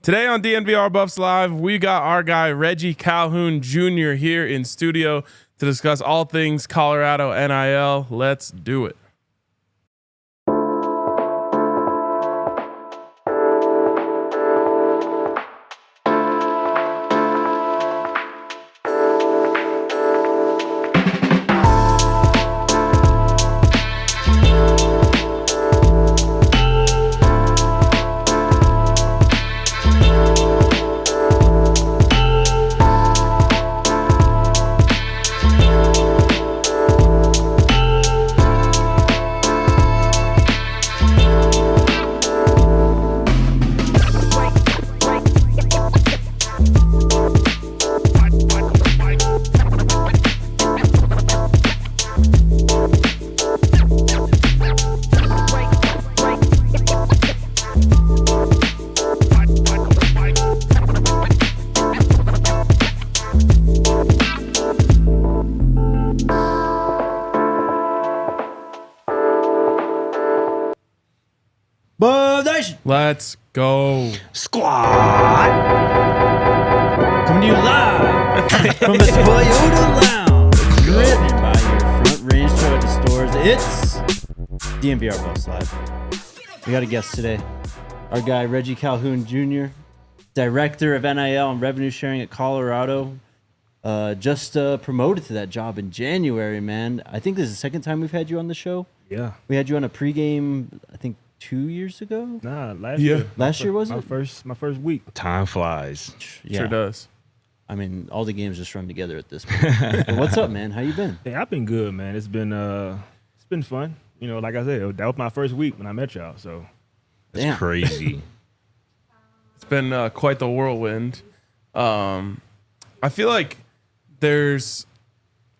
Today on DNVR Buffs Live, we got our guy Reggie Calhoun Jr. here in studio to discuss all things Colorado NIL. Let's do it. Let's go. Squad! Coming to you live from the Toyota Lounge. Driven by your Front Range Toyota stores. It's DNVR Buffs Live. We got a guest today. Our guy, Reggie Calhoun Jr., Director of NIL and Revenue Sharing at Colorado. Just promoted to that job in January, man. I think this is the second time we've had you on the show. Yeah. We had you on a pregame, I think, 2 years ago? Nah, last year. Last year, was it? My first week. Time flies. Yeah. Sure does. I mean, all the games just run together at this point. But what's up, man? How you been? Hey, I've been good, man. It's been fun. You know, like I said, that was my first week when I met y'all. So That's Damn. crazy. It's been quite the whirlwind. I feel like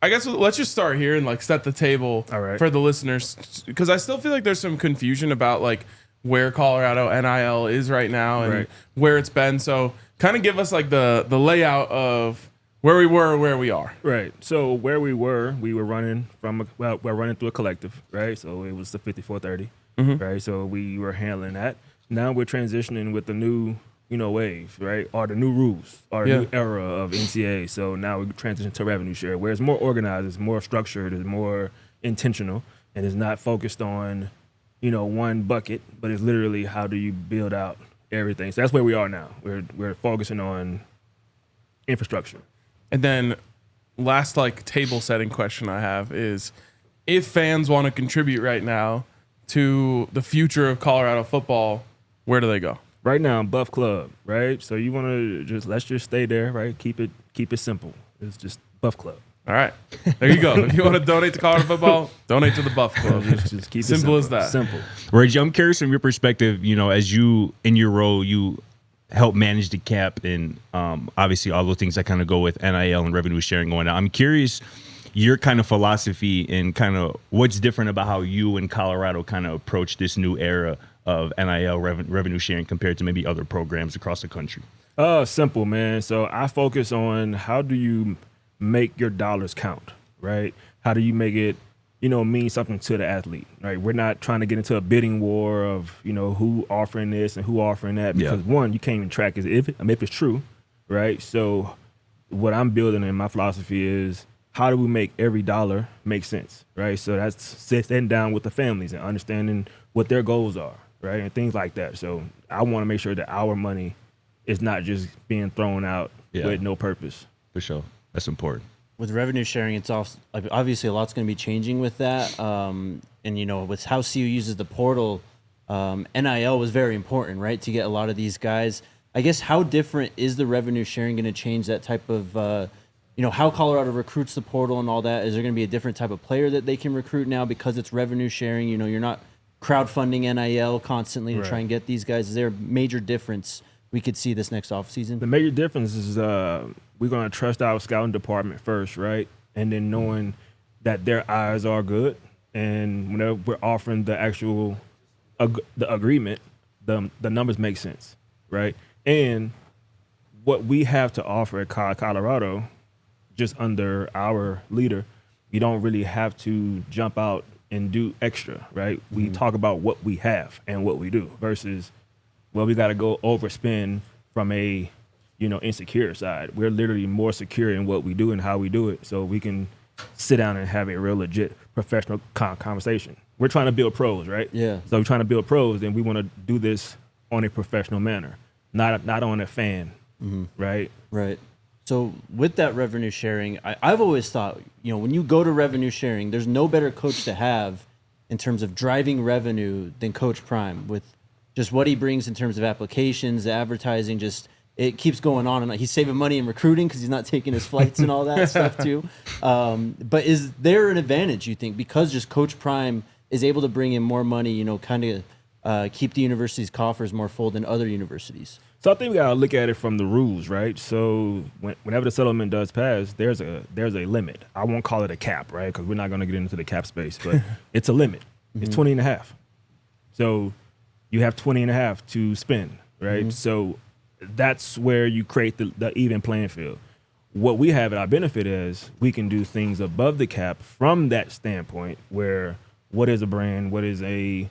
I guess let's just start here and like set the table for the listeners, because I still feel like there's some confusion about like where Colorado NIL is right now and where it's been. So kind of give us like the layout of where we were, where we are. Right. So where we were running we're running through a collective, right? So it was the 5430, right? So we were handling that. Now we're transitioning with the new, wave, right? Or the new rules, or the new era of NCAA. So now we transition to revenue share, where it's more organized, it's more structured, it's more intentional, and it's not focused on, one bucket, but it's literally how do you build out everything. So that's where we are now. We're focusing on infrastructure. And then last like table setting question I have is, if fans want to contribute right now to the future of Colorado football, where do they go? Right now, Buff Club, right? So you want to let's just stay there, right? Keep it simple. It's just Buff Club. All right, there you go. If you want to donate to Colorado football, donate to the Buff Club. Just keep it simple as that. Simple. Reggie, I'm curious from your perspective, as you, in your role, you help manage the cap and obviously all those things that kind of go with NIL and revenue sharing going on. I'm curious your kind of philosophy and kind of what's different about how you and Colorado kind of approach this new era of NIL revenue sharing compared to maybe other programs across the country. Simple, man. So I focus on how do you make your dollars count, right? How do you make it, mean something to the athlete, right? We're not trying to get into a bidding war of, who offering this and who offering that, because one, you can't even track if it's true, right? So what I'm building in my philosophy is how do we make every dollar make sense, right? So that's sitting down with the families and understanding what their goals are, right? And things like that. So I want to make sure that our money is not just being thrown out with no purpose. For sure. That's important. With revenue sharing, it's also, obviously a lot's going to be changing with that. And, with how CU uses the portal, NIL was very important, right, to get a lot of these guys. I guess how different is the revenue sharing going to change that type of, how Colorado recruits the portal and all that? Is there going to be a different type of player that they can recruit now because it's revenue sharing? You're not crowdfunding NIL constantly to try and get these guys. Is there a major difference we could see this next offseason? The major difference is we're going to trust our scouting department first, right? And then knowing that their eyes are good. And whenever we're offering the actual the agreement, the numbers make sense, right? And what we have to offer at Colorado, just under our leader, you don't really have to jump out and do extra, right? We talk about what we have and what we do versus, well, we got to go overspend from a, insecure side. We're literally more secure in what we do and how we do it, so we can sit down and have a real legit professional conversation. We're trying to build pros, right? Yeah. So we're trying to build pros, and we want to do this on a professional manner, not on a fan, right? Right. So with that revenue sharing, I've always thought, when you go to revenue sharing, there's no better coach to have in terms of driving revenue than Coach Prime, with just what he brings in terms of applications, advertising, just it keeps going on. And he's saving money in recruiting because he's not taking his flights and all that stuff too. But is there an advantage, you think, because just Coach Prime is able to bring in more money, kind of keep the university's coffers more full than other universities? So I think we gotta look at it from the rules, right? So whenever the settlement does pass, there's a limit. I won't call it a cap, right? Because we're not gonna get into the cap space, but it's a limit. It's 20 and a half. So you have 20 and a half to spend, right? So that's where you create the even playing field. What we have at our benefit is we can do things above the cap from that standpoint, where what is a brand, what is a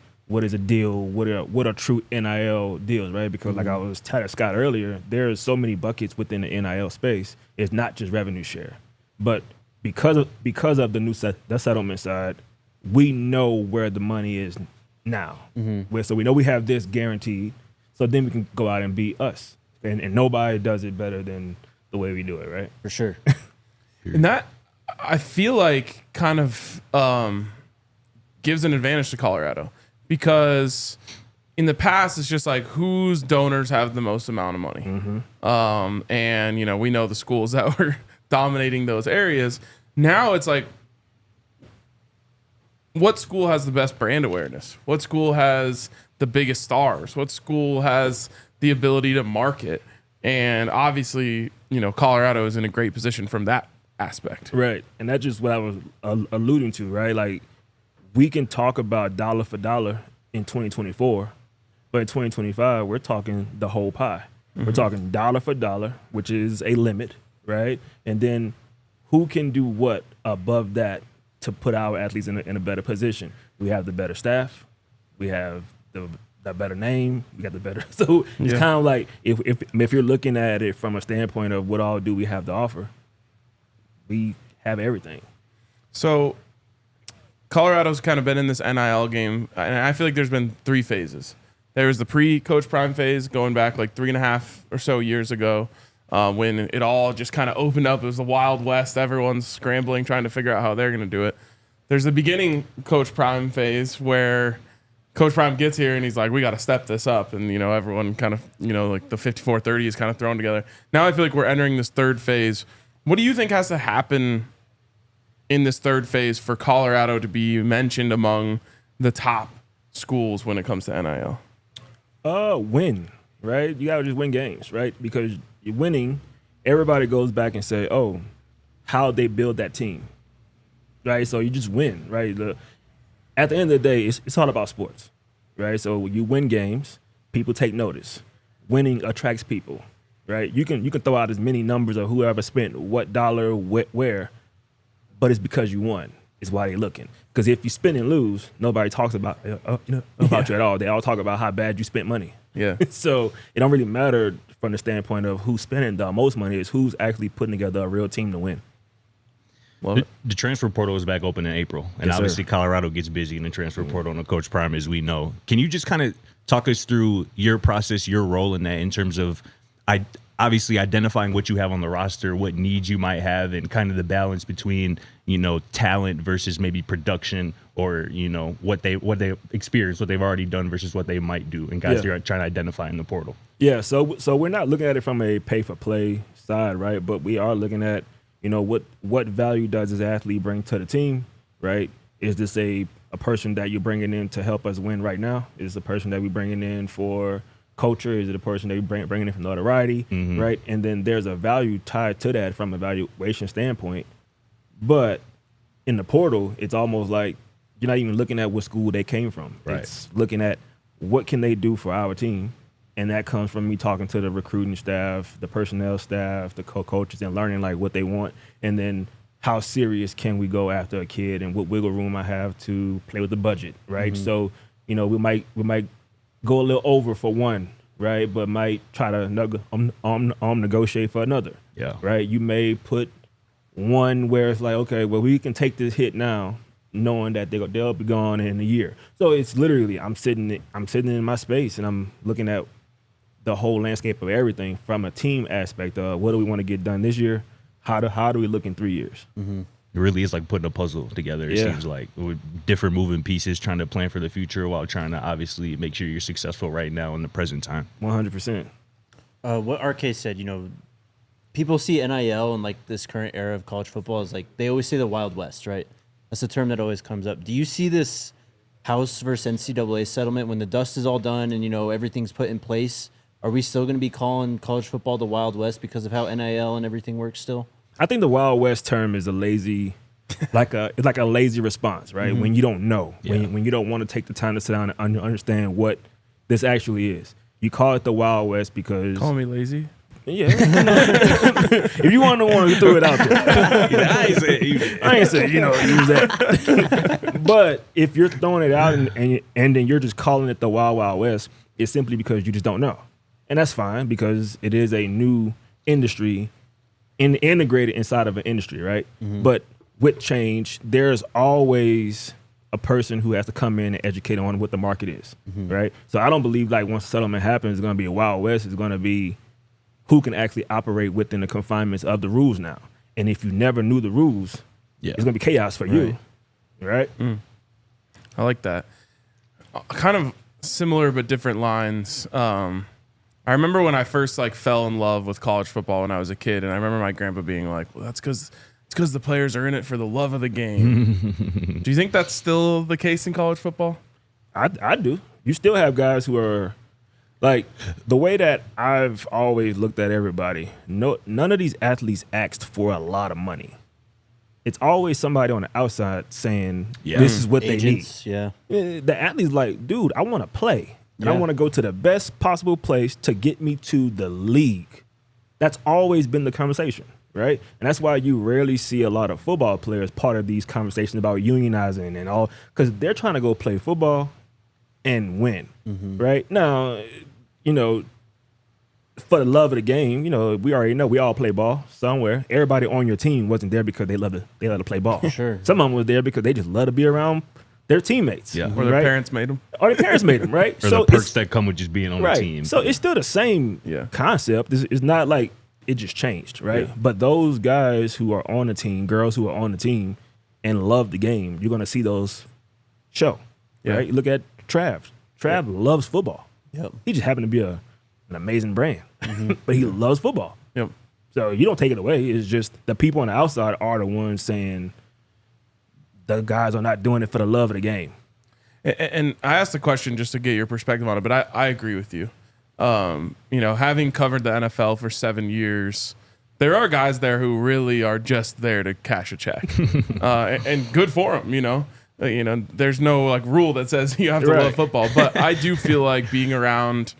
deal, what are true NIL deals, right? Because like I was telling Scott earlier, there's so many buckets within the NIL space. It's not just revenue share, but because of the new the settlement side, we know where the money is now. So we know we have this guaranteed. So then we can go out and be us, and nobody does it better than the way we do it, right? For sure. And that, I feel like, kind of gives an advantage to Colorado, because in the past it's just like whose donors have the most amount of money. And we know the schools that were dominating those areas. Now it's like, what school has the best brand awareness? What school has the biggest stars? What school has the ability to market? And obviously, Colorado is in a great position from that aspect. Right. And that's just what I was alluding to, right? Like, we can talk about dollar for dollar in 2024, but in 2025, we're talking the whole pie. We're talking dollar for dollar, which is a limit, right? And then who can do what above that to put our athletes in a better position? We have the better staff. We have the better name. We got the better. So it's kind of like if you're looking at it from a standpoint of what all do we have to offer, we have everything. So Colorado's kind of been in this NIL game, and I feel like there's been 3 phases. There was the pre-Coach Prime phase going back like 3.5 or so years ago, when it all just kind of opened up. It was the Wild West. Everyone's scrambling, trying to figure out how they're going to do it. There's the beginning Coach Prime phase where Coach Prime gets here and he's like, we got to step this up. And, everyone kind of, like the 54-30 is kind of thrown together. Now I feel like we're entering this 3rd phase. What do you think has to happen in this 3rd phase for Colorado to be mentioned among the top schools when it comes to NIL? Win, right? You got to just win games, right? Because you're winning, everybody goes back and say, oh, how they build that team, right? So you just win, right? At the end of the day, it's all about sports, right? So you win games, people take notice. Winning attracts people, right? You can throw out as many numbers of whoever spent what dollar where, but it's because you won. Is why they're looking. Because if you spin and lose, nobody talks about you at all. They all talk about how bad you spent money. Yeah. So it don't really matter from the standpoint of who's spending the most money. Is who's actually putting together a real team to win. Well, the transfer portal is back open in April, and yes, obviously sir. Colorado gets busy in the transfer portal and Coach Prime, as we know. Can you just kind of talk us through your process, your role in that, in terms of obviously identifying what you have on the roster, what needs you might have, and kind of the balance between, talent versus maybe production, or, what they experience, what they've already done versus what they might do, and guys you're trying to identify in the portal? Yeah, so we're not looking at it from a pay-for-play side, right? But we are looking at, what value does this athlete bring to the team, right? Is this a person that you're bringing in to help us win right now? Is the person that we're bringing in for culture? Is it a person that you're bringing in for notoriety, right? And then there's a value tied to that from a valuation standpoint. But in the portal, it's almost like you're not even looking at what school they came from. Right. It's looking at what can they do for our team. And that comes from me talking to the recruiting staff, the personnel staff, the coaches, and learning like what they want. And then how serious can we go after a kid, and what wiggle room I have to play with the budget, right? So, we might go a little over for one, right? But might try to negotiate for another. Yeah. Right. You may put one where it's like, okay, well, we can take this hit now, knowing that they'll be gone in a year. So it's literally I'm sitting in my space and I'm looking at the whole landscape of everything from a team aspect of what do we want to get done this year? How do we look in 3 years? Mm-hmm. It really is like putting a puzzle together. It seems like with different moving pieces, trying to plan for the future while trying to obviously make sure you're successful right now in the present time. 100%. What RK said, people see NIL and like this current era of college football is like they always say the Wild West, right? That's a term that always comes up. Do you see this House versus NCAA settlement when the dust is all done and everything's put in place? Are we still going to be calling college football the Wild West because of how NIL and everything works still? I think the Wild West term is a lazy, it's like a lazy response, right? Mm-hmm. When you don't know, when you don't want to take the time to sit down and understand what this actually is. You call it the Wild West because call me lazy. Yeah, if you want to know one, you threw it out there. I ain't say use that. But if you're throwing it out and then you're just calling it the Wild Wild West, it's simply because you just don't know. And that's fine because it is a new industry integrated inside of an industry, right? Mm-hmm. But with change, there's always a person who has to come in and educate on what the market is, right? So I don't believe like once settlement happens, it's going to be a Wild West. It's going to be who can actually operate within the confinements of the rules now. And if you never knew the rules, it's going to be chaos for you, right? Mm. I like that. Kind of similar but different lines. I remember when I first fell in love with college football when I was a kid, and I remember my grandpa being like, well, that's because the players are in it for the love of the game. Do you think that's still the case in college football? I do. You still have guys who are like the way that I've always looked at everybody. None of these athletes asked for a lot of money. It's always somebody on the outside saying this is what Agents, they need. Yeah. The athlete's like, dude, I want to play. And I want to go to the best possible place to get me to the league. That's always been the conversation, right? And that's why you rarely see a lot of football players part of these conversations about unionizing and all, because they're trying to go play football and win, right? Now, for the love of the game, we already know we all play ball somewhere. Everybody on your team wasn't there because they love to play ball. Sure. Some of them was there because they just love to be around their teammates. Yeah. Or their parents made them. Or their parents made them, right? Or the perks that come with just being on the team. So it's still the same concept. It's not like it just changed, right? Yeah. But those guys who are on the team, girls who are on the team and love the game, you're going to see those show, right? You look at Trav. Trav loves football. Yep. He just happened to be an amazing brand, but he loves football. Yep. So you don't take it away. It's just the people on the outside are the ones saying the guys are not doing it for the love of the game. And I asked the question just to get your perspective on it, but I agree with you. Having covered the NFL for 7 years, there are guys there who really are just there to cash a check, and good for them. There's no rule that says you have to love football, but I do feel like being around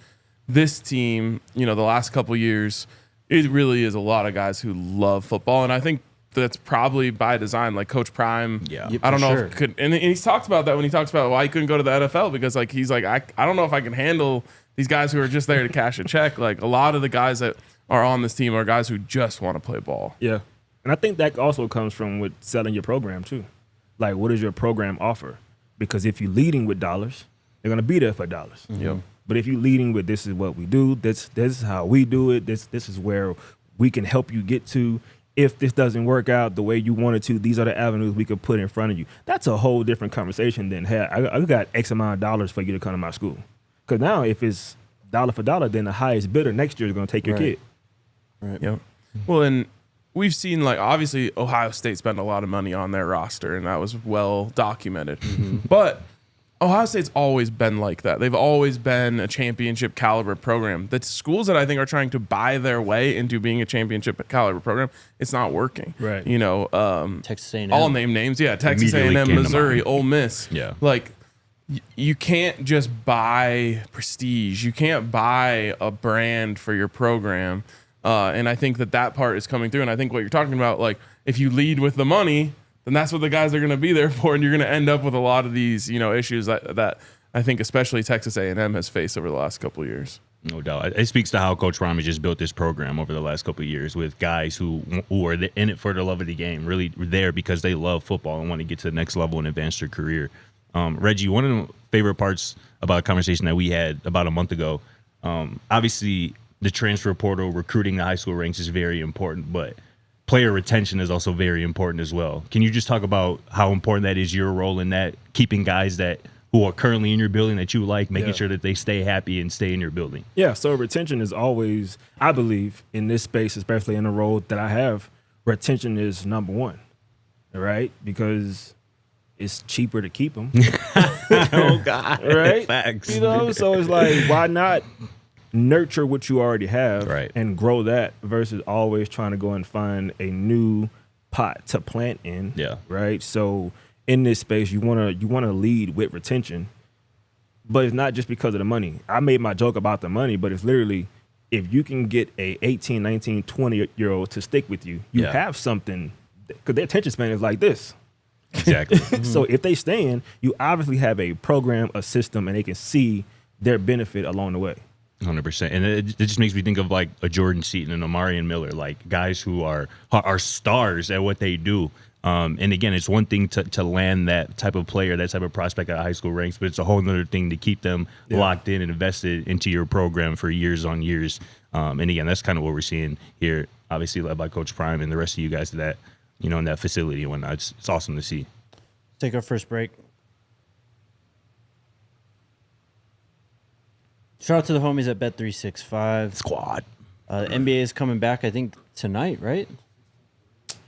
this team, the last couple years, it really is a lot of guys who love football, and I think that's probably by design. Like Coach Prime, I don't know if it could, and he's talked about that when he talks about why he couldn't go to the NFL because he's like I don't know if I can handle these guys who are just there to cash a check. Like a lot of the guys that are on this team are guys who just want to play ball. Yeah, and I think that also comes from with selling your program too. Like, what does your program offer? Because if you're leading with dollars, they're gonna be there for dollars. Yep. But if you're leading with this is what we do, this is how we do it. This is where we can help you get to. If this doesn't work out the way you wanted to, these are the avenues we could put in front of you. That's a whole different conversation than, hey, I got X amount of dollars for you to come to my school. Because now if it's dollar for dollar, then the highest bidder next year is going to take your kid. Right. Yep. Well, and we've seen obviously Ohio State spent a lot of money on their roster, and that was well documented. But Ohio State's always been like that. They've always been a championship caliber program. The schools that I think are trying to buy their way into being a championship caliber program, it's not working. Right. Texas A&M. I'll name names. Yeah, Texas A&M, Missouri, Ole Miss. Yeah. You can't just buy prestige. You can't buy a brand for your program. And I think that part is coming through. And I think what you're talking about, if you lead with the money, then that's what the guys are going to be there for, and you're going to end up with a lot of these, issues that I think especially Texas A&M has faced over the last couple of years. No doubt. It speaks to how Coach Rami just built this program over the last couple of years with guys who are in it for the love of the game, really there because they love football and want to get to the next level and advance their career. Reggie, one of the favorite parts about a conversation that we had about a month ago, obviously the transfer portal, recruiting the high school ranks is very important, but player retention is also very important as well. Can you just talk about how important that is, your role in that, keeping guys that who are currently in your building that you like, making sure that they stay happy and stay in your building? Yeah, so retention is always, I believe, in this space, especially in the role that I have, retention is number one, right? Because it's cheaper to keep them. Oh, God. Right? Facts. You know, so it's like, why not nurture what you already have and grow that versus always trying to go and find a new pot to plant in, right? So in this space, you want to lead with retention, but it's not just because of the money. I made my joke about the money, but it's literally if you can get a 18, 19, 20-year-old to stick with you, you have something, because their attention span is like this. Exactly. So if they stay in, you obviously have a program, a system, and they can see their benefit along the way. 100%. And it just makes me think of like a Jordan Seaton and Omarion Miller, like guys who are stars at what they do. And again, it's one thing to land that type of player, that type of prospect at high school ranks, but it's a whole other thing to keep them locked in and invested into your program for years on years. And again, that's kind of what we're seeing here, obviously led by Coach Prime and the rest of you guys that, you know, in that facility and whatnot. It's awesome to see. Take our first break. Shout out to the homies at Bet365 Squad. NBA is coming back, I think, tonight, right?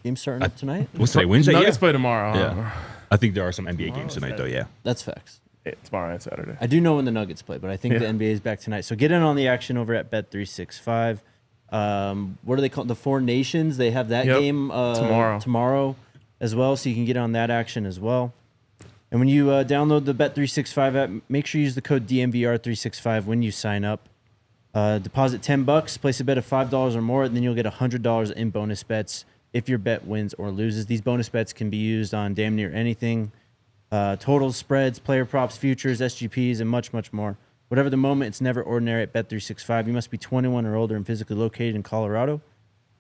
Game starting up tonight? What's today? Wednesday? Nuggets play tomorrow. Yeah. I think there are some NBA games tonight, though, yeah. That's facts. Tomorrow and Saturday. I do know when the Nuggets play, but I think the NBA is back tonight. So get in on the action over at Bet365. What are they called? The Four Nations. They have that game tomorrow as well, so you can get on that action as well. And when you download the Bet365 app, make sure you use the code DNVR365 when you sign up. Deposit $10, place a bet of $5 or more, and then you'll get $100 in bonus bets if your bet wins or loses. These bonus bets can be used on damn near anything. Totals, spreads, player props, futures, SGPs, and much, much more. Whatever the moment, it's never ordinary at Bet365. You must be 21 or older and physically located in Colorado.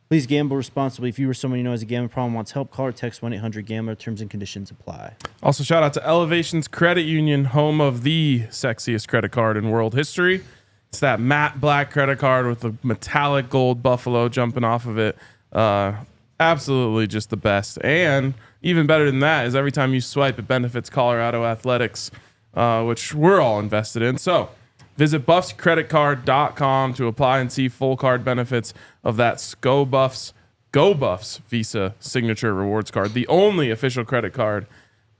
Please gamble responsibly. If you or someone you know has a gambling problem wants help, call or text 1-800-GAMBLER. Terms and conditions apply. Also, shout out to Elevations Credit Union, home of the sexiest credit card in world history. It's that matte black credit card with the metallic gold buffalo jumping off of it. Absolutely just the best. And even better than that is every time you swipe, it benefits Colorado athletics, which we're all invested in. So visit buffscreditcard.com to apply and see full card benefits of that Go Buffs Visa signature rewards card, the only official credit card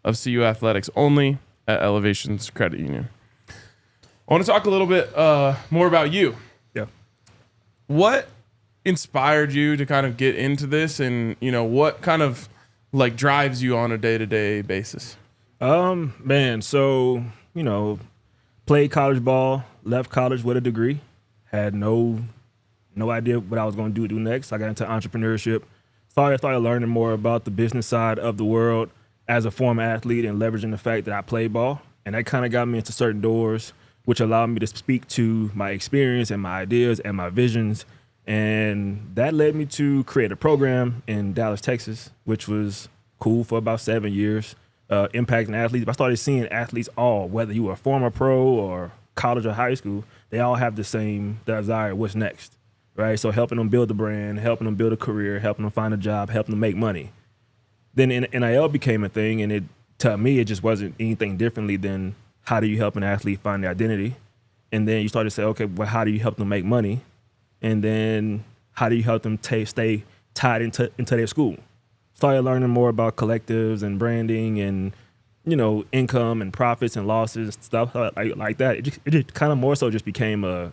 of CU Athletics, only at Elevations Credit Union. I want to talk a little bit more about you. Yeah. What inspired you to kind of get into this, and you know what kind of like drives you on a day-to-day basis? Man, so you know, played college ball, left college with a degree, had no idea what I was going to do next. I got into entrepreneurship, started learning more about the business side of the world as a former athlete and leveraging the fact that I played ball, and that kind of got me into certain doors, which allowed me to speak to my experience and my ideas and my visions. And that led me to create a program in Dallas, Texas, which was cool for about 7 years, impacting athletes. I started seeing athletes whether you were a former pro or college or high school, they all have the same desire, what's next, right? So helping them build a brand, helping them build a career, helping them find a job, helping them make money. Then NIL became a thing, and to me, it just wasn't anything differently than how do you help an athlete find their identity? And then you start to say, okay, well, how do you help them make money? And then how do you help them stay tied into their school? Started learning more about collectives and branding and, you know, income and profits and losses, stuff like that. It just kind of more so just became a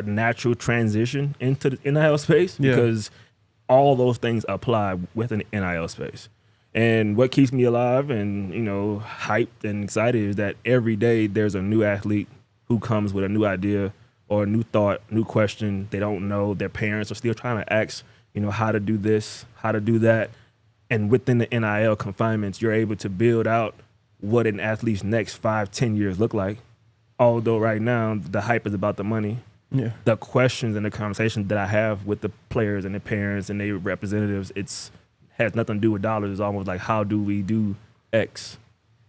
natural transition into the NIL space because all those things apply with an NIL space. And what keeps me alive and, you know, hyped and excited is that every day there's a new athlete who comes with a new idea or a new thought, new question. They don't know. Their parents are still trying to ask, you know, how to do this, how to do that. And within the NIL confinements, you're able to build out what an athlete's next 5-10 years look like, although right now the hype is about the money, the questions and the conversations that I have with the players and the parents and their representatives, has nothing to do with dollars. It's almost like, how do we do X?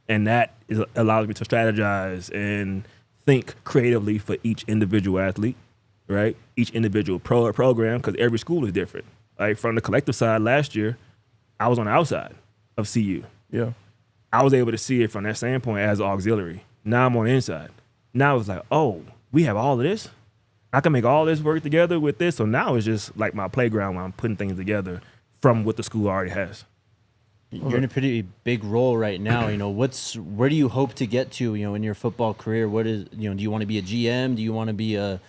And that allows me to strategize and think creatively for each individual athlete, right? Each individual program, because every school is different. Like from the collective side last year, I was on the outside of CU. Yeah. I was able to see it from that standpoint as auxiliary. Now I'm on the inside. Now it's like, oh, we have all of this? I can make all this work together with this. So now it's just like my playground where I'm putting things together from what the school already has. You're in a pretty big role right now. Where do you hope to get to, in your football career? What is, do you want to be a GM? Do you want to be a,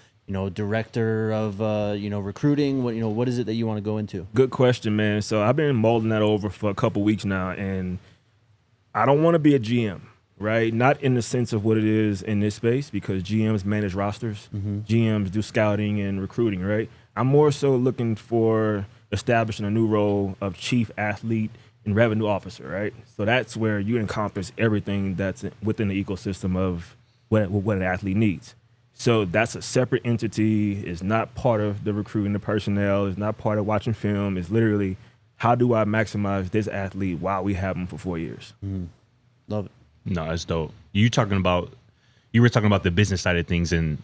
director of, recruiting? What is it that you want to go into? Good question, man. So I've been mulling that over for a couple weeks now, and I don't want to be a GM, right? Not in the sense of what it is in this space, because GMs manage rosters. GMs do scouting and recruiting, right? I'm more so looking for establishing a new role of chief athlete and revenue officer, right? So that's where you encompass everything that's within the ecosystem of what an athlete needs. So that's a separate entity. It's not part of the recruiting the personnel. It's not part of watching film. It's literally, how do I maximize this athlete while we have him for 4 years? Love it. No, that's dope. You were talking about the business side of things, and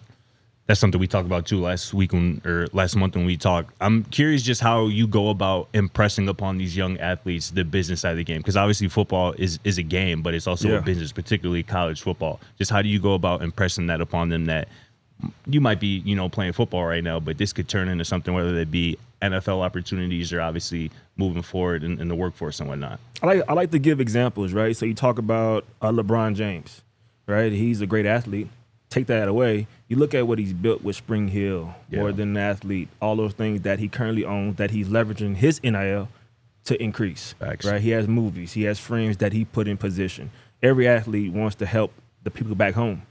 that's something we talked about too last month when we talked. I'm curious just how you go about impressing upon these young athletes the business side of the game, because obviously football is a game, but it's also a business, particularly college football. Just how do you go about impressing that upon them, that you might be, playing football right now, but this could turn into something, whether it be NFL opportunities or obviously moving forward in the workforce and whatnot? I like to give examples, right? So you talk about LeBron James, right? He's a great athlete. Take that away. You look at what he's built with Spring Hill, more than an athlete, all those things that he currently owns, that he's leveraging his NIL to increase. Facts. Right? He has movies. He has friends that he put in position. Every athlete wants to help the people back home.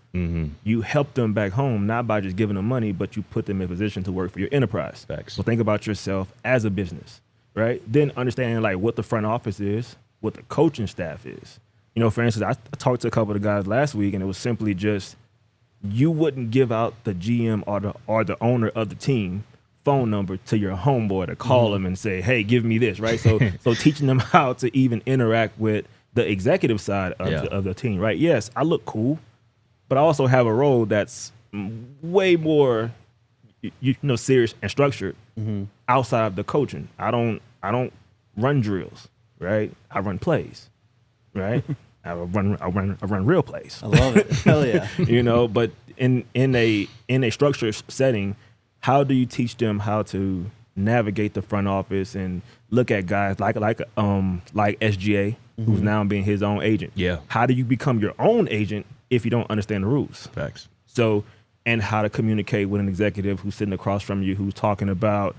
You help them back home, not by just giving them money, but you put them in position to work for your enterprise. Facts. So think about yourself as a business, right? Then understanding like what the front office is, what the coaching staff is. For instance, I talked to a couple of the guys last week, and it was simply just, you wouldn't give out the GM or the owner of the team phone number to your homeboy to call him and say, hey, give me this, right? So teaching them how to even interact with the executive side of the team, right? Yes, I look cool, but I also have a role that's way more serious and structured outside of the coaching. I don't run drills, right? I run plays, right? I run real plays. I love it. Hell yeah. But in a structured setting, how do you teach them how to navigate the front office and look at guys like SGA, who's now being his own agent? Yeah. How do you become your own agent if you don't understand the rules? Facts. So, and how to communicate with an executive who's sitting across from you, who's talking about,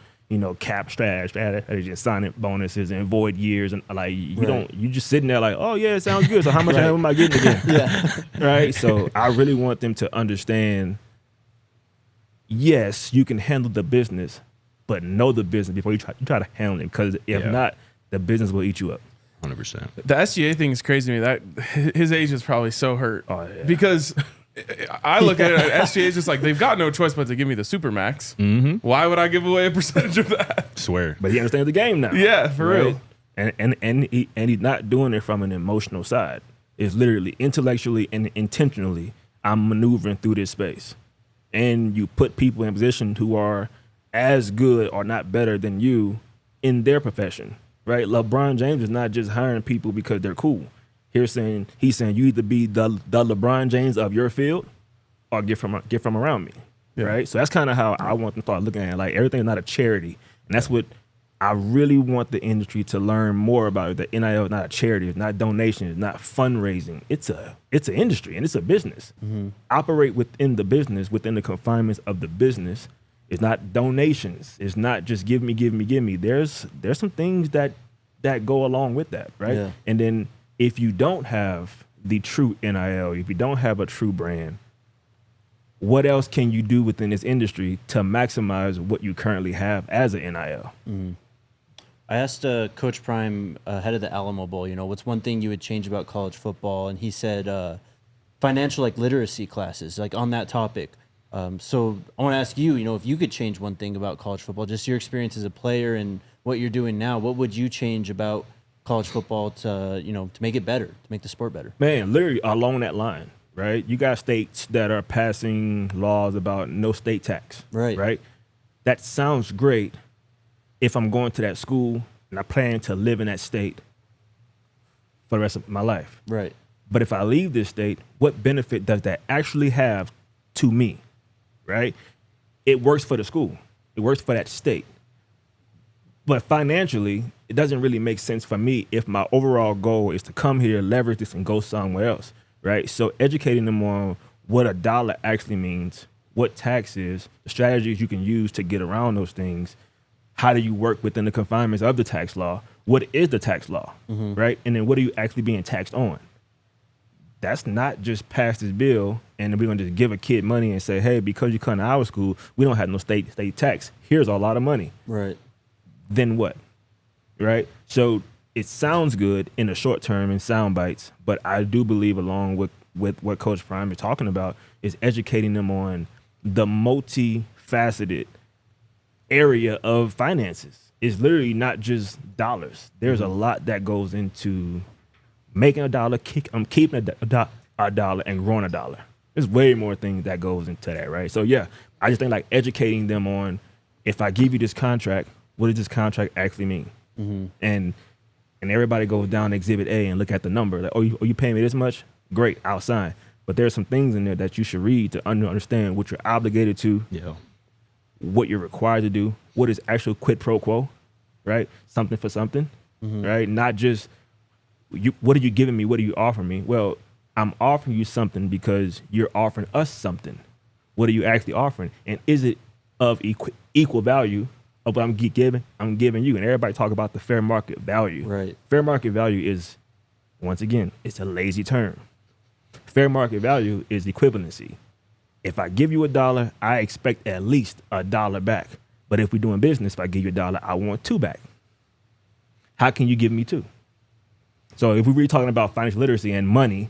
cap strategy, signing bonuses and void years, and like you just sitting there like, oh yeah, it sounds good. So how much am I getting again? Right. So I really want them to understand, yes, you can handle the business, but know the business before you try to handle it, because if not, the business will eat you up. 100%. The SGA thing is crazy to me. That his agent is probably so hurt because I look at it, SGA is just like, they've got no choice but to give me the Supermax. Why would I give away a percentage of that? Swear. But he understands the game now. Yeah, for real. And he's not doing it from an emotional side. It's literally intellectually and intentionally, I'm maneuvering through this space. And you put people in position who are as good or not better than you in their profession, right? LeBron James is not just hiring people because they're cool. He's saying you either be the LeBron James of your field or get from around me, right? So that's kind of how I want them to start looking at it. Like, everything is not a charity, and that's what I really want the industry to learn more about. The NIL is not a charity, it's not donation, it's not fundraising. It's an industry and it's a business. Operate within the business, within the confinements of the business. It's not donations. It's not just give me. There's some things that go along with that, right? Yeah. And then if you don't have the true NIL, if you don't have a true brand, what else can you do within this industry to maximize what you currently have as an NIL? I asked Coach Prime, head of the Alamo Bowl, what's one thing you would change about college football? And he said financial like literacy classes, like on that topic. So I want to ask you, if you could change one thing about college football, just your experience as a player and what you're doing now, what would you change about college football to make it better, to make the sport better? Man, literally along that line, right? You got states that are passing laws about no state tax, right? That sounds great if I'm going to that school and I plan to live in that state for the rest of my life. Right. But if I leave this state, what benefit does that actually have to me, right? It works for the school. It works for that state. But financially, it doesn't really make sense for me if my overall goal is to come here, leverage this, and go somewhere else, right? So educating them on what a dollar actually means, what tax is, the strategies you can use to get around those things, how do you work within the confinements of the tax law, what is the tax law, right? And then what are you actually being taxed on? That's not just pass this bill and then we're going to just give a kid money and say, hey, because you come to our school, we don't have no state tax. Here's a lot of money. Right. Then what? Right? So it sounds good in the short term in sound bites, but I do believe along with what Coach Prime is talking about is educating them on the multifaceted area of finances. It's literally not just dollars. There's a lot that goes into making a dollar, keeping a dollar, and growing a dollar. There's way more things that goes into that, right? So yeah, I just think like educating them on, if I give you this contract, what does this contract actually mean? And everybody goes down to Exhibit A and look at the number. Like, you paying me this much? Great, I'll sign. But there's some things in there that you should read to understand what you're obligated to, what you're required to do, what is actual quid pro quo, right? Something for something, right? Not just, what are you giving me? What are you offering me? Well, I'm offering you something because you're offering us something. What are you actually offering? And is it of equal value of what I'm giving you? And everybody talk about the fair market value. Right. Fair market value is, once again, it's a lazy term. Fair market value is equivalency. If I give you $1, I expect at least $1 back. But if we're doing business, if I give you $1, I want $2 back. How can you give me $2? So if we're really talking about financial literacy and money,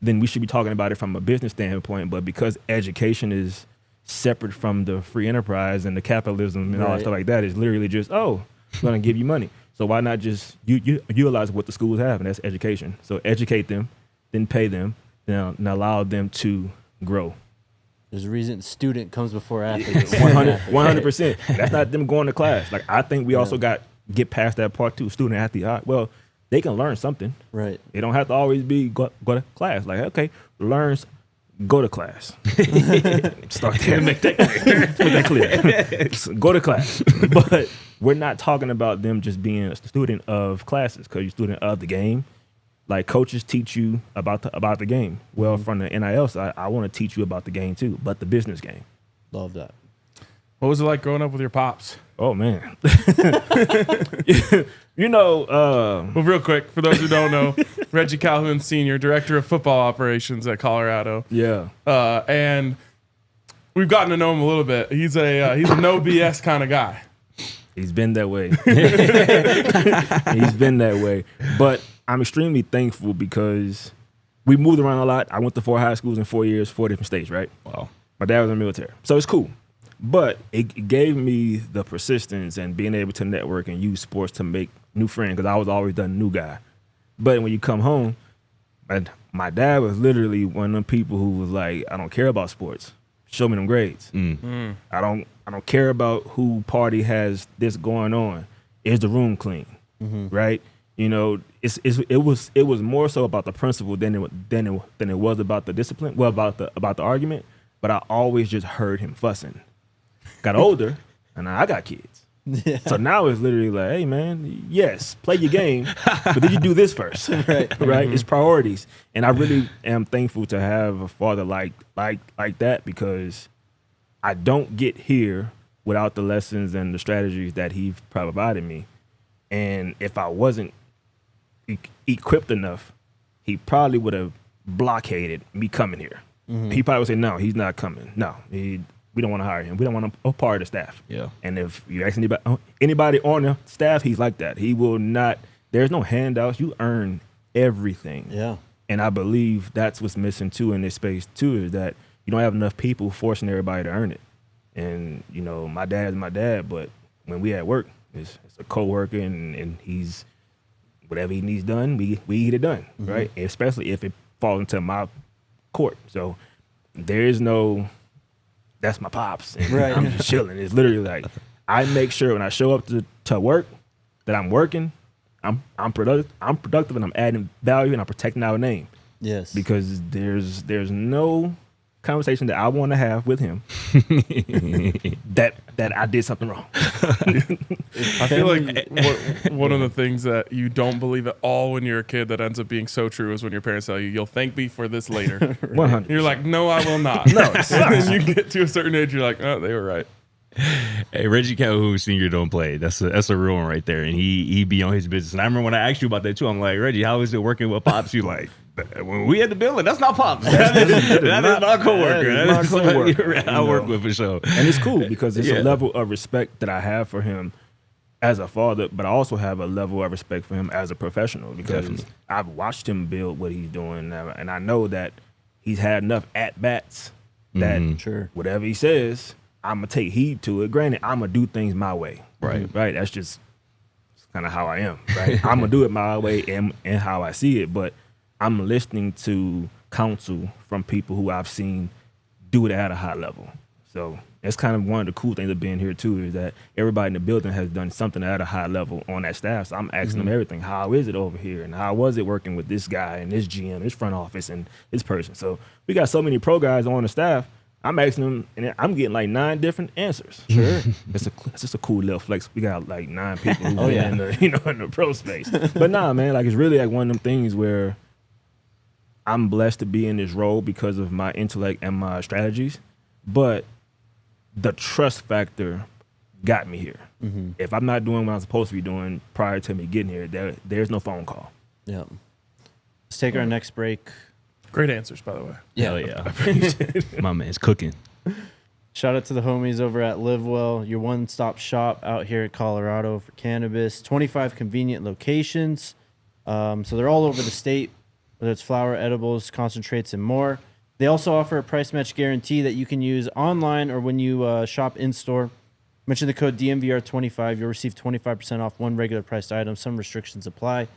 then we should be talking about it from a business standpoint. But because education is separate from the free enterprise and the capitalism and all that stuff like that, it's literally just, I'm going to give you money. So why not just you utilize what the schools have, and that's education. So educate them, then pay them, and allow them to grow. There's a reason student comes before athlete. 100%. That's not them going to class. Like, I think we also get past that part too. Student athlete. Well, they can learn something. Right. They don't have to always be go to class. Like, okay, go to class. Start there. Make that clear. Go to class. But we're not talking about them just being a student of classes, because you're a student of the game. Like, coaches teach you about the game. Well, from the NIL side, I want to teach you about the game too, but the business game. Love that. What was it like growing up with your pops? Oh, man. Well, real quick, for those who don't know, Reggie Calhoun Sr., Director of Football Operations at Colorado. Yeah. And we've gotten to know him a little bit. He's a no BS kind of guy. He's been that way. He's been that way. But I'm extremely thankful because we moved around a lot. I went to 4 high schools in 4 years, 4 different states, right? Wow. My dad was in the military. So it's cool. But it gave me the persistence and being able to network and use sports to make new friends, because I was always the new guy. But when you come home, my dad was literally one of them people who was like, I don't care about sports. Show me them grades. I don't care about who party has this going on. Is the room clean? Right? It was more so about the principle than it was about the discipline. Well, about the argument. But I always just heard him fussing. Got older, and I got kids. Yeah. So now it's literally like, hey, man, yes, play your game, but did you do this first? Right? It's priorities. And I really am thankful to have a father like that, because I don't get here without the lessons and the strategies that he provided me. And if I wasn't equipped enough, he probably would have blockaded me coming here. He probably would say, no, he's not coming. No, we don't want to hire him. We don't want him a part of the staff. Yeah. And if you ask anybody on the staff, he's like that. He will not. There's no handouts. You earn everything. Yeah. And I believe that's what's missing too in this space too, is that you don't have enough people forcing everybody to earn it. And, you know, my dad's my dad, but when we at work, it's a coworker and he's whatever he needs done, we get it done, right? Especially if it falls into my court. So there is no, that's my pops. And I'm just chilling. It's literally like, I make sure when I show up to work that I'm working, I'm productive and I'm adding value and I'm protecting our name. Yes. Because there's no conversation that I want to have with him that I did something wrong. I feel like one of the things that you don't believe at all when you're a kid that ends up being so true is when your parents tell you, "You'll thank me for this later." 100. You're like, "No, I will not." No, and then you get to a certain age, you're like, "Oh, they were right." Hey, Reggie Calhoun Jr. don't play. That's a real one right there. And he be on his business. And I remember when I asked you about that too, I'm like, Reggie, how is it working with Pops? You like, when we had the building, that's not Pops. That is my coworker. That is my coworker. I work with for sure. And it's cool because it's a level of respect that I have for him as a father, but I also have a level of respect for him as a professional because I've watched him build what he's doing now, and I know that he's had enough at-bats that whatever he says, I'm going to take heed to it. Granted, I'm going to do things my way. Right. That's just kind of how I am. Right. I'm going to do it my way and how I see it. But I'm listening to counsel from people who I've seen do it at a high level. So that's kind of one of the cool things of being here, too, is that everybody in the building has done something at a high level on that staff. So I'm asking them everything. How is it over here? And how was it working with this guy and this GM, this front office, and this person? So we got so many pro guys on the staff. I'm asking them, and I'm getting like 9 different answers. Sure, it's just a cool little flex. We got like 9 people who've been in the in the pro space. But nah, man, like it's really like one of them things where I'm blessed to be in this role because of my intellect and my strategies. But the trust factor got me here. If I'm not doing what I'm supposed to be doing prior to me getting here, there's no phone call. Yeah. Let's take our next break. Great answers, by the way. Hell yeah. My man's cooking. Shout out to the homies over at LiveWell, your one-stop shop out here in Colorado for cannabis. 25 convenient locations. So they're all over the state, whether it's flower, edibles, concentrates, and more. They also offer a price match guarantee that you can use online or when you shop in-store. Mention the code DNVR25. You'll receive 25% off one regular priced item. Some restrictions apply.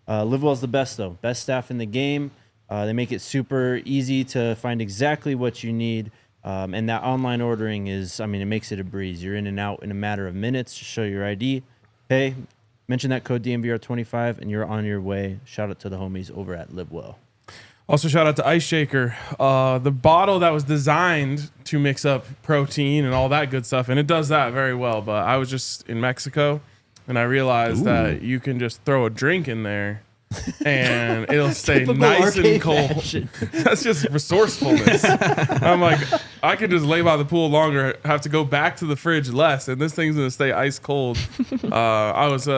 LiveWell is the best, though. Best staff in the game. They make it super easy to find exactly what you need. And that online ordering is, it makes it a breeze. You're in and out in a matter of minutes. Just show your ID. Hey, mention that code DNVR25 and you're on your way. Shout out to the homies over at LiveWell. Also, shout out to Ice Shaker, the bottle that was designed to mix up protein and all that good stuff. And it does that very well. But I was just in Mexico and I realized that you can just throw a drink in there and it'll stay nice and cold. That's just resourcefulness. I'm like, I could just lay by the pool longer, have to go back to the fridge less, and this thing's gonna stay ice cold. I was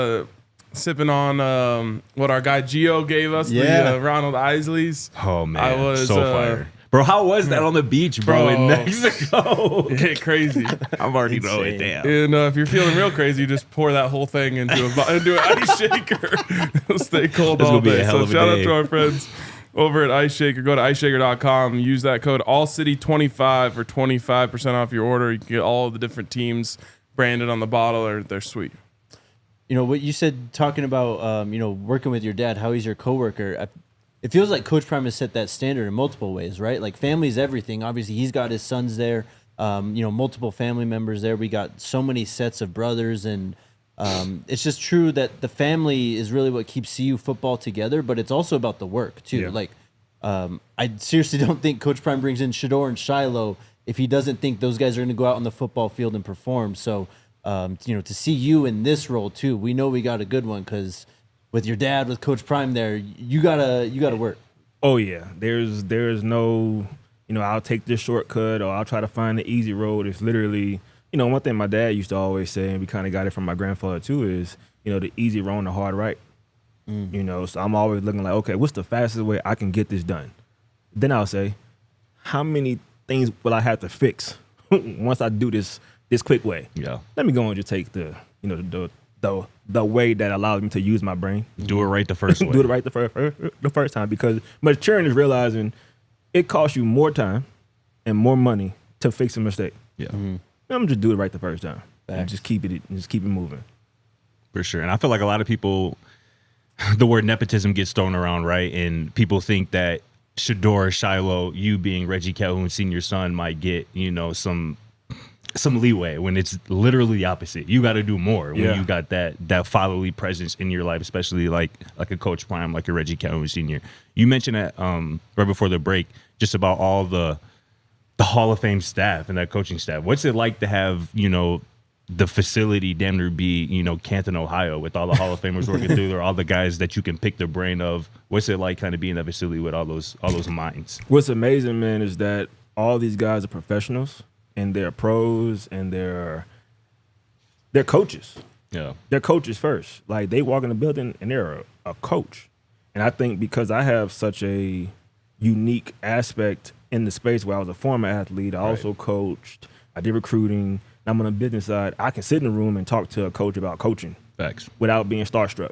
sipping on what our guy Gio gave us, the Ronald Isley's. Oh man, I was so fire. Bro, how was that on the beach, bro, in Mexico? Hit crazy. I'm already knowing. Damn. And if you're feeling real crazy, you just pour that whole thing into an ice shaker. It'll stay cold all day. So shout out to our friends over at Ice Shaker. Go to iceshaker.com. Use that code ALLCITY25 for 25% off your order. You can get all of the different teams branded on the bottle. They're sweet. You know, what you said, talking about, working with your dad, how he's your coworker. It feels like Coach Prime has set that standard in multiple ways, right? Like family's everything. Obviously, he's got his sons there, multiple family members there. We got so many sets of brothers, and it's just true that the family is really what keeps CU football together, but it's also about the work, too. Yeah. Like, I seriously don't think Coach Prime brings in Shador and Shiloh if he doesn't think those guys are going to go out on the football field and perform. So, to see you in this role, too, we know we got a good one because – with your dad, with Coach Prime there, you gotta work. Oh yeah, there's no, I'll take this shortcut or I'll try to find the easy road. It's literally, one thing my dad used to always say, and we kind of got it from my grandfather too, is the easy wrong, the hard right. So I'm always looking like, okay, what's the fastest way I can get this done? Then I'll say, how many things will I have to fix once I do this quick way? Yeah. Let me go and just take the the way that allows me to use my brain. Do it right the first way. Do it right the first time, because maturing is realizing it costs you more time and more money to fix a mistake. Yeah. I'm just do it right the first time. And just keep it moving. For sure. And I feel like a lot of people, the word nepotism gets thrown around, right? And people think that Shedeur, Shiloh, you being Reggie Calhoun Sr.'s son, might get, some leeway when it's literally the opposite. You got to do more when you got that fatherly presence in your life, especially like a Coach Prime, like a Reggie Calhoun Sr. You mentioned that right before the break, just about all the Hall of Fame staff and that coaching staff. What's it like to have, the facility damn near be, Canton, Ohio, with all the Hall of Famers working through there, all the guys that you can pick the brain of? What's it like kind of being in that facility with all those minds? What's amazing, man, is that all these guys are professionals and they're pros and they're coaches. Yeah. They're coaches first. Like, they walk in the building and they're a coach. And I think because I have such a unique aspect in the space where I was a former athlete, I also coached, I did recruiting, I'm on the business side, I can sit in a room and talk to a coach about coaching. Facts. Without being starstruck,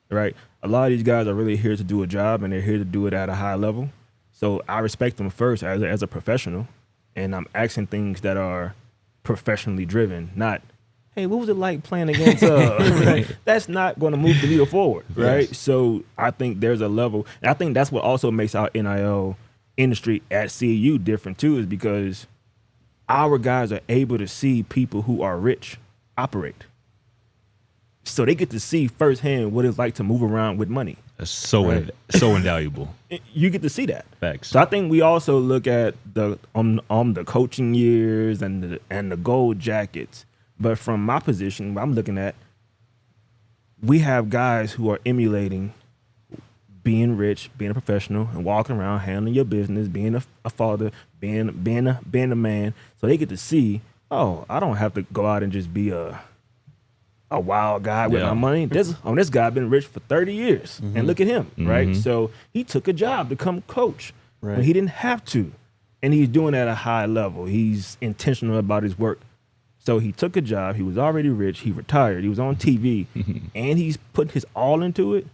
right? A lot of these guys are really here to do a job, and they're here to do it at a high level. So I respect them first as a professional, and I'm asking things that are professionally driven, not, hey, what was it like playing against That's not going to move the needle forward, right? Yes. So I think there's a level, and I think that's what also makes our NIL industry at CU different too, is because our guys are able to see people who are rich operate. So they get to see firsthand what it's like to move around with money. That's so invaluable. You get to see that. Facts. So I think we also look at the coaching years and the gold jackets. But from my position, I'm looking at, we have guys who are emulating being rich, being a professional, and walking around, handling your business, being a father, being a man. So they get to see, oh, I don't have to go out and just be a wild guy with my money. This guy been rich for 30 years, and look at him, right? So he took a job to become coach when he didn't have to, and he's doing it at a high level. He's intentional about his work. So he took a job. He was already rich. He retired. He was on TV, and he's put his all into it.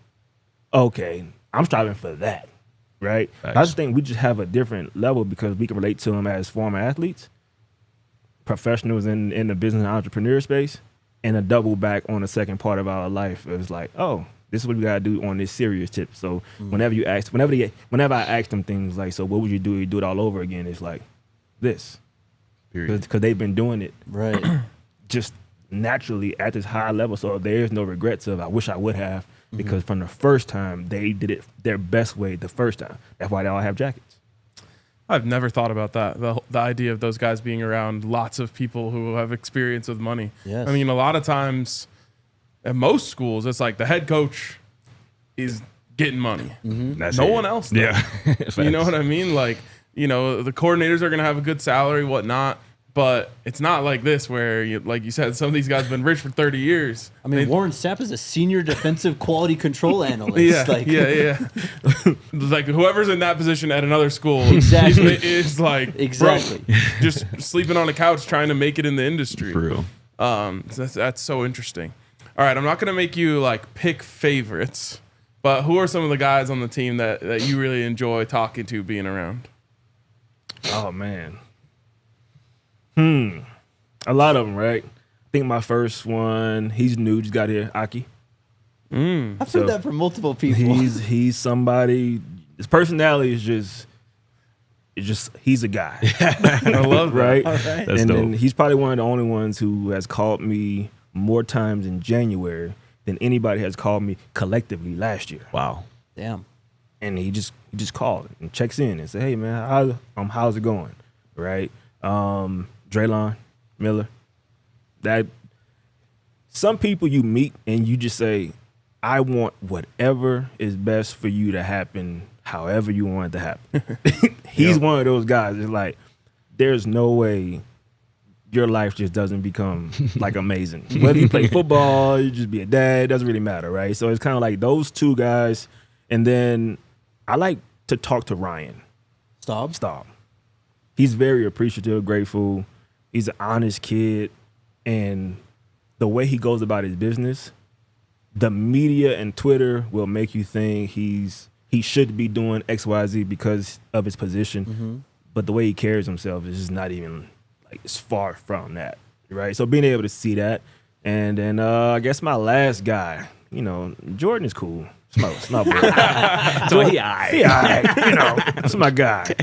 Okay, I'm striving for that, right? I just think we just have a different level because we can relate to them as former athletes, professionals in the business and entrepreneur space, and a double back on the second part of our life. It was like, oh, this is what we gotta do on this serious tip. So whenever I ask them things like, so what would you do? You do it all over again? It's like this, because they've been doing it just naturally at this high level. So there's no regrets of I wish I would have. Because from the first time, they did it their best way the first time. That's why they all have jackets. I've never thought about that. The idea of those guys being around lots of people who have experience with money. Yes. I mean, a lot of times at most schools, it's like the head coach is getting money. No one else does. Yeah. You know what I mean? Like, the coordinators are going to have a good salary, whatnot. But it's not like this where, like you said, some of these guys have been rich for 30 years. I mean, Warren Sapp is a senior defensive quality control analyst. Yeah. Like whoever's in that position at another school is like just sleeping on a couch trying to make it in the industry. For real. So that's so interesting. All right, I'm not going to make you like pick favorites, but who are some of the guys on the team that you really enjoy talking to, being around? Oh, man. A lot of them, right? I think my first one, he's new, just got here, Aki. I've heard that from multiple people. He's somebody, his personality is just he's a guy. I love that. Right? All right. That's dope. And he's probably one of the only ones who has called me more times in January than anybody has called me collectively last year. Wow. Damn. And he just called and checks in and say, hey man, how's it going? Right? Draylon Miller. That some people you meet and you just say, I want whatever is best for you to happen, however you want it to happen. He's one of those guys. It's like, there's no way your life just doesn't become like amazing. Whether you play football, you just be a dad, it doesn't really matter, right? So it's kind of like those two guys. And then I like to talk to Ryan Staub. He's very appreciative, grateful. He's an honest kid. And the way he goes about his business the media and Twitter will make you think he should be doing XYZ because of his position, but the way he carries himself is just not even like it's far from that, right? So being able to see that, and then I guess my last guy, Jordan is cool. It's not bad. So he all right. That's my guy.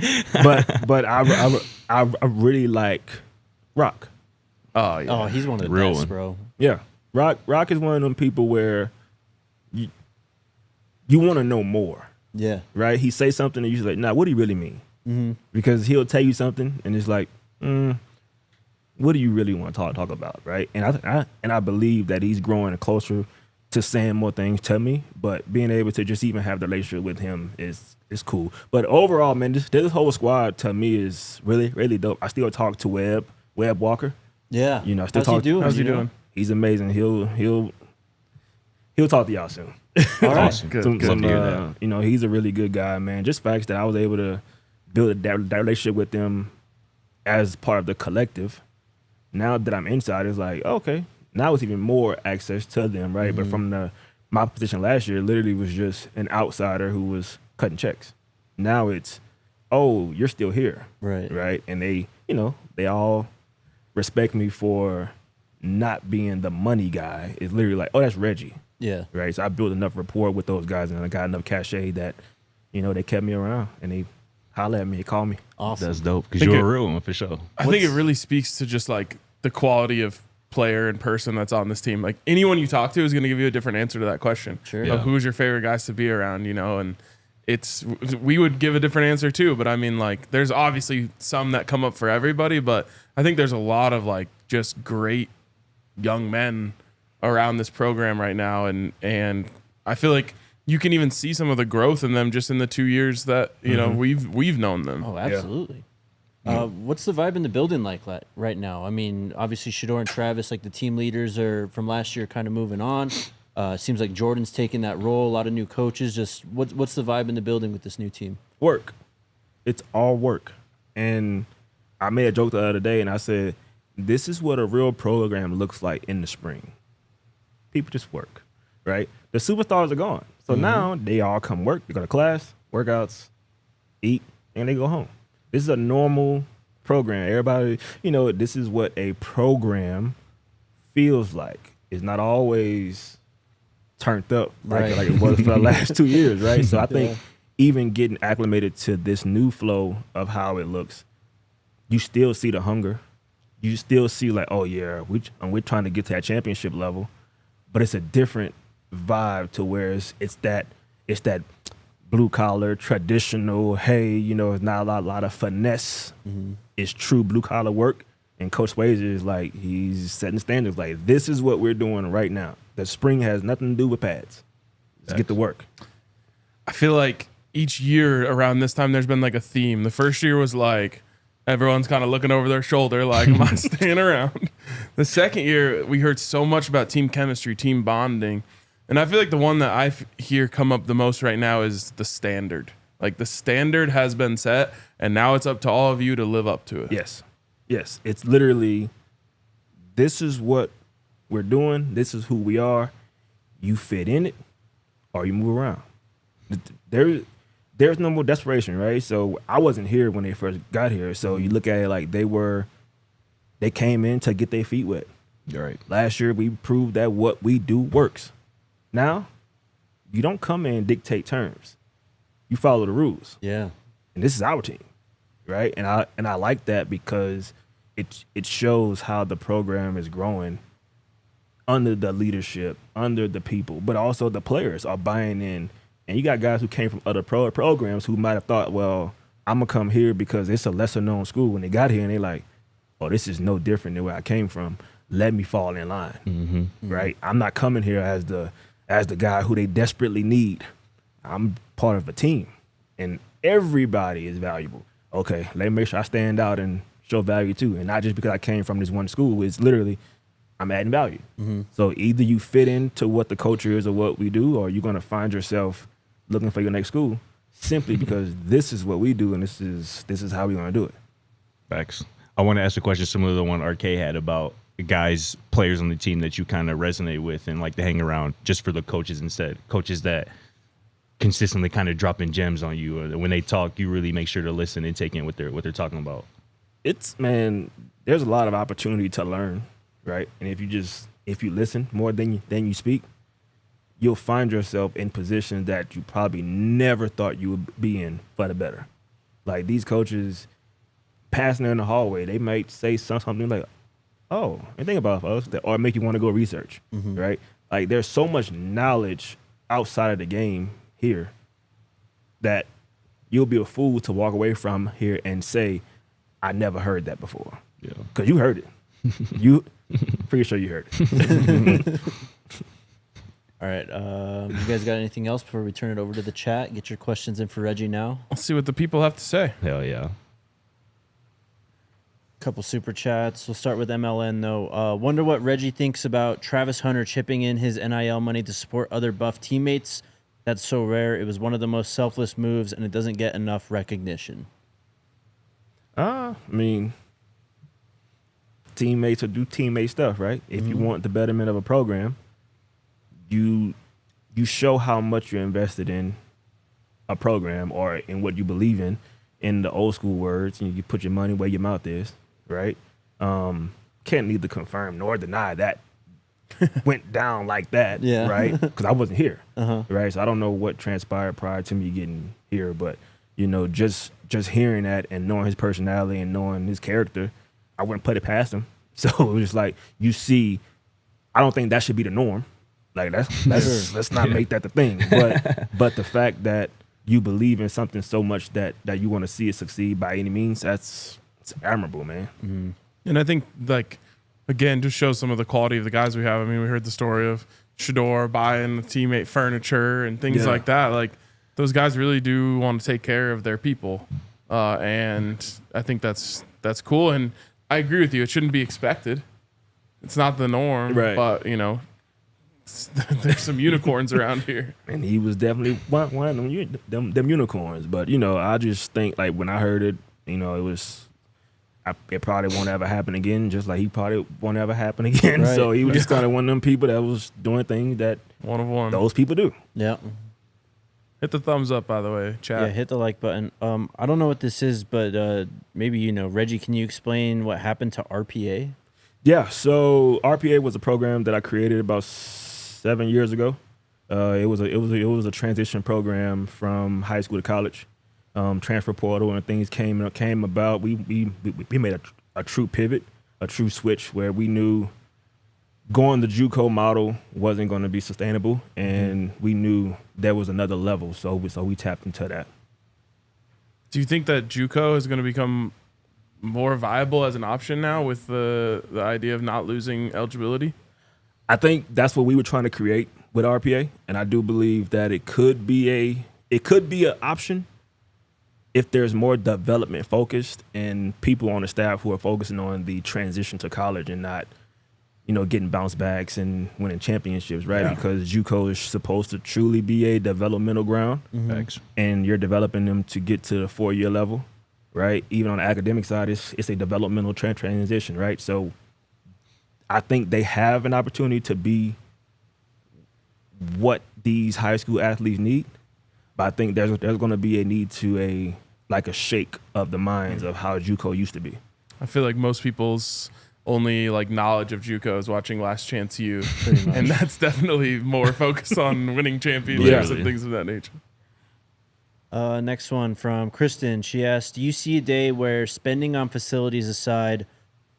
But I really like Rock. Oh yeah. Oh, he's one of the Real best, one. bro. Yeah, Rock is one of them people where you want to know more, Yeah. right? He say something and you're just like, nah, what do you really mean? Mm-hmm. Because he'll tell you something and it's like, what do you really want to talk about, right? And I believe that he's growing closer to saying more things to me, but being able to just even have the relationship with him is cool. But overall, man, this whole squad to me is really, really dope. I still talk to Webb Walker. Yeah. I still How's talk. he doing? How's he doing? He's amazing. He'll talk to y'all soon. All right. Awesome. Good. Some, Love to hear that. He's a really good guy, man. Just facts that I was able to build that relationship with them as part of the collective. Now that I'm inside, it's like, okay, now it's even more access to them, right? But from my position last year, literally was just an outsider who was cutting checks. Now it's, oh, you're still here, Right. And they all respect me for not being the money guy. It's literally like, oh, that's Reggie. Yeah. Right. So I built enough rapport with those guys and I got enough cachet that, they kept me around and they holler at me, call me. Awesome. That's dope because Think you're it- a real one for sure. I think it really speaks to just like the quality of player and person that's on this team. Like anyone you talk to is going to give you a different answer to that question. Sure. Of Yeah. who's your favorite guys to be around, and we would give a different answer too. But I mean, like, there's obviously some that come up for everybody, but I think there's a lot of like just great young men around this program right now. And I feel like you can even see some of the growth in them just in the 2 years that, we've known them. Oh, absolutely. What's the vibe in the building like right now? I mean, obviously Shador and Travis, like the team leaders, are from last year kind of moving on. Seems like Jordan's taking that role. A lot of new coaches. Just what's the vibe in the building with this new team? Work. It's all work. And I made a joke the other day and I said, this is what a real program looks like in the spring. People just work, right? The superstars are gone. So now they all come work. They go to class, workouts, eat, and they go home. This is a normal program. Everybody, this is what a program feels like. It's not always turned up like it was for the last 2 years, right? So I think even getting acclimated to this new flow of how it looks, you still see the hunger. You still see like, oh yeah, we're trying to get to that championship level, but it's a different vibe to where it's that blue collar traditional. Hey, it's not a lot of finesse. It's true blue collar work. And Coach Swayze is like, he's setting standards. Like, this is what we're doing right now. The spring has nothing to do with pads. Let's get to work. I feel like each year around this time, there's been like a theme. The first year was like, everyone's kind of looking over their shoulder, like, am I staying around? The second year, we heard so much about team chemistry, team bonding. And I feel like the one that I hear come up the most right now is the standard. Like, the standard has been set, and now it's up to all of you to live up to it. Yes. It's literally, this is what we're doing. This is who we are. You fit in it or you move around. There's no more desperation, right? So I wasn't here when they first got here. So you look at it like they came in to get their feet wet. Right. Last year, we proved that what we do works. Now, you don't come in and dictate terms. You follow the rules. Yeah. And this is our team, right? And I like that because it shows how the program is growing under the leadership, under the people, but also the players are buying in. And you got guys who came from other programs who might have thought, well, I'm going to come here because it's a lesser-known school. When they got here and they like, oh, this is no different than where I came from. Let me fall in line, right? I'm not coming here as the guy who they desperately need. I'm part of a team, and everybody is valuable. Okay, let me make sure I stand out and show value too, and not just because I came from this one school. It's literally I'm adding value. So either you fit into what the culture is or what we do, or you're going to find yourself looking for your next school simply because this is what we do and this is how we're going to do it. Facts. I want to ask a question similar to the one RK had about guys, players on the team that you kind of resonate with and like to hang around just for the coaches instead? Coaches that consistently kind of dropping gems on you, or when they talk, you really make sure to listen and take in what they're talking about. There's a lot of opportunity to learn, right? And if you listen more than you speak, you'll find yourself in positions that you probably never thought you would be in for the better. Like these coaches passing in the hallway, they might say something like, "Oh, and think about us," or make you want to go research, right? Like there's so much knowledge outside of the game here that you'll be a fool to walk away from here and say, "I never heard that before." Yeah, because you heard it. You pretty sure you heard it. All right. You guys got anything else before we turn it over to the chat? Get your questions in for Reggie now. Let's see what the people have to say. hell yeah. Couple super chats. We'll start with MLN though. Wonder what Reggie thinks about Travis Hunter chipping in his NIL money to support other Buff teammates. That's so rare. It was one of the most selfless moves, and it doesn't get enough recognition. I mean, teammates will do teammate stuff, right? If you want the betterment of a program, you show how much you're invested in a program or in what you believe in the old school words. You put your money where your mouth is, right? Can't neither confirm nor deny that went down like that, Yeah. right? Because I wasn't here, right? So I don't know what transpired prior to me getting here, but just hearing that and knowing his personality and knowing his character, I wouldn't put it past him. So it was just like, you see, I don't think that should be the norm. Like let's not make that the thing. But the fact that you believe in something so much that you want to see it succeed by any means, it's admirable, man. Mm-hmm. And I think, like, again, just shows some of the quality of the guys we have. I mean, we heard the story of Shador buying the teammate furniture and things like that. Like, those guys really do want to take care of their people. And I think that's cool. And I agree with you. It shouldn't be expected. It's not the norm. Right. But, there's some unicorns around here. And he was definitely one of them unicorns. But, I just think, like, when I heard it, it probably won't ever happen again, just like he probably won't ever happen again. Right. So he was just kind of one of them people that was doing things that One of one. those people do. Yeah. Hit the thumbs up, by the way, chat. Yeah, hit the like button. I don't know what this is, but maybe Reggie, can you explain what happened to RPA? Yeah, so RPA was a program that I created about 7 years ago. It was a transition program from high school to college. Transfer portal and things came about. We made a true pivot, a true switch where we knew going the JUCO model wasn't going to be sustainable, and we knew there was another level. So we tapped into that. Do you think that JUCO is going to become more viable as an option now with the idea of not losing eligibility? I think that's what we were trying to create with RPA, and I do believe that it could be an option if there's more development focused and people on the staff who are focusing on the transition to college and not, getting bounce backs and winning championships, right? Yeah. Because JUCO is supposed to truly be a developmental ground, and you're developing them to get to the 4-year level, right? Even on the academic side, it's a developmental transition, right? So I think they have an opportunity to be what these high school athletes need, but I think there's going to be a need to a shake of the minds of how JUCO used to be. I feel like most people's only knowledge of JUCO is watching Last Chance U, and that's definitely more focused on winning championships and things of that nature. Next one from Kristen. She asked, do you see a day where spending on facilities aside,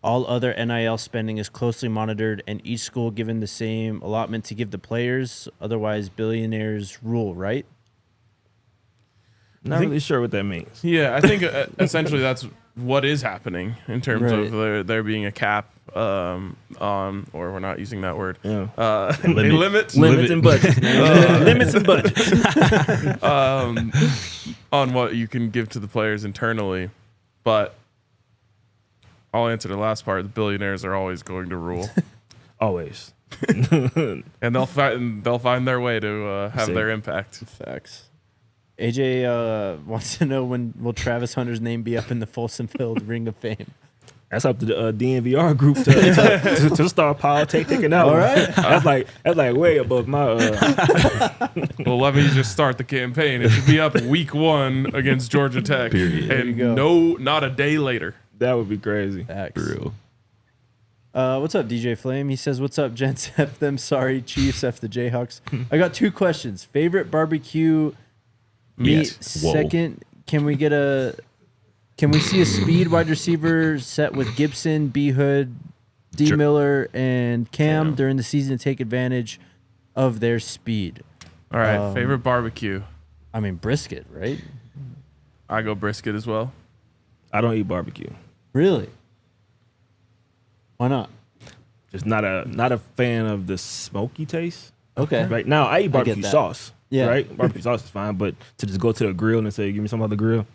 all other NIL spending is closely monitored and each school given the same allotment to give the players? Otherwise, billionaires rule, right? Not really sure what that means. Yeah, I think essentially that's what is happening in terms of there being a cap on, or we're not using that word. Yeah. Limits and budgets. Limits and budgets. On what you can give to the players internally. But I'll answer the last part. The billionaires are always going to rule. Always. And they'll find their way to have their impact. Facts. AJ wants to know, when will Travis Hunter's name be up in the Folsom Field Ring of Fame? That's up to the DNVR group to start politicking out. All right. That's like way above my. Well, let me just start the campaign. It should be up week 1 against Georgia Tech, Period. and not a day later. That would be crazy. Facts. For real. What's up, DJ Flame? He says, "What's up, gents? F them. Sorry, Chiefs. F the Jayhawks." I got 2 questions. Favorite barbecue meat. Yes. Whoa. Second, can we see a speed wide receiver set with Gibson, B Hood, D Sure. Miller, and Cam during the season to take advantage of their speed? All right, favorite barbecue. I mean, brisket, right? I go brisket as well. I don't eat barbecue. Really? Why not? Just not a fan of the smoky taste. Okay. Right now, I eat barbecue that. sauce. Yeah. Right. Barbecue sauce is fine, but to just go to the grill and say, "Give me some on the grill,"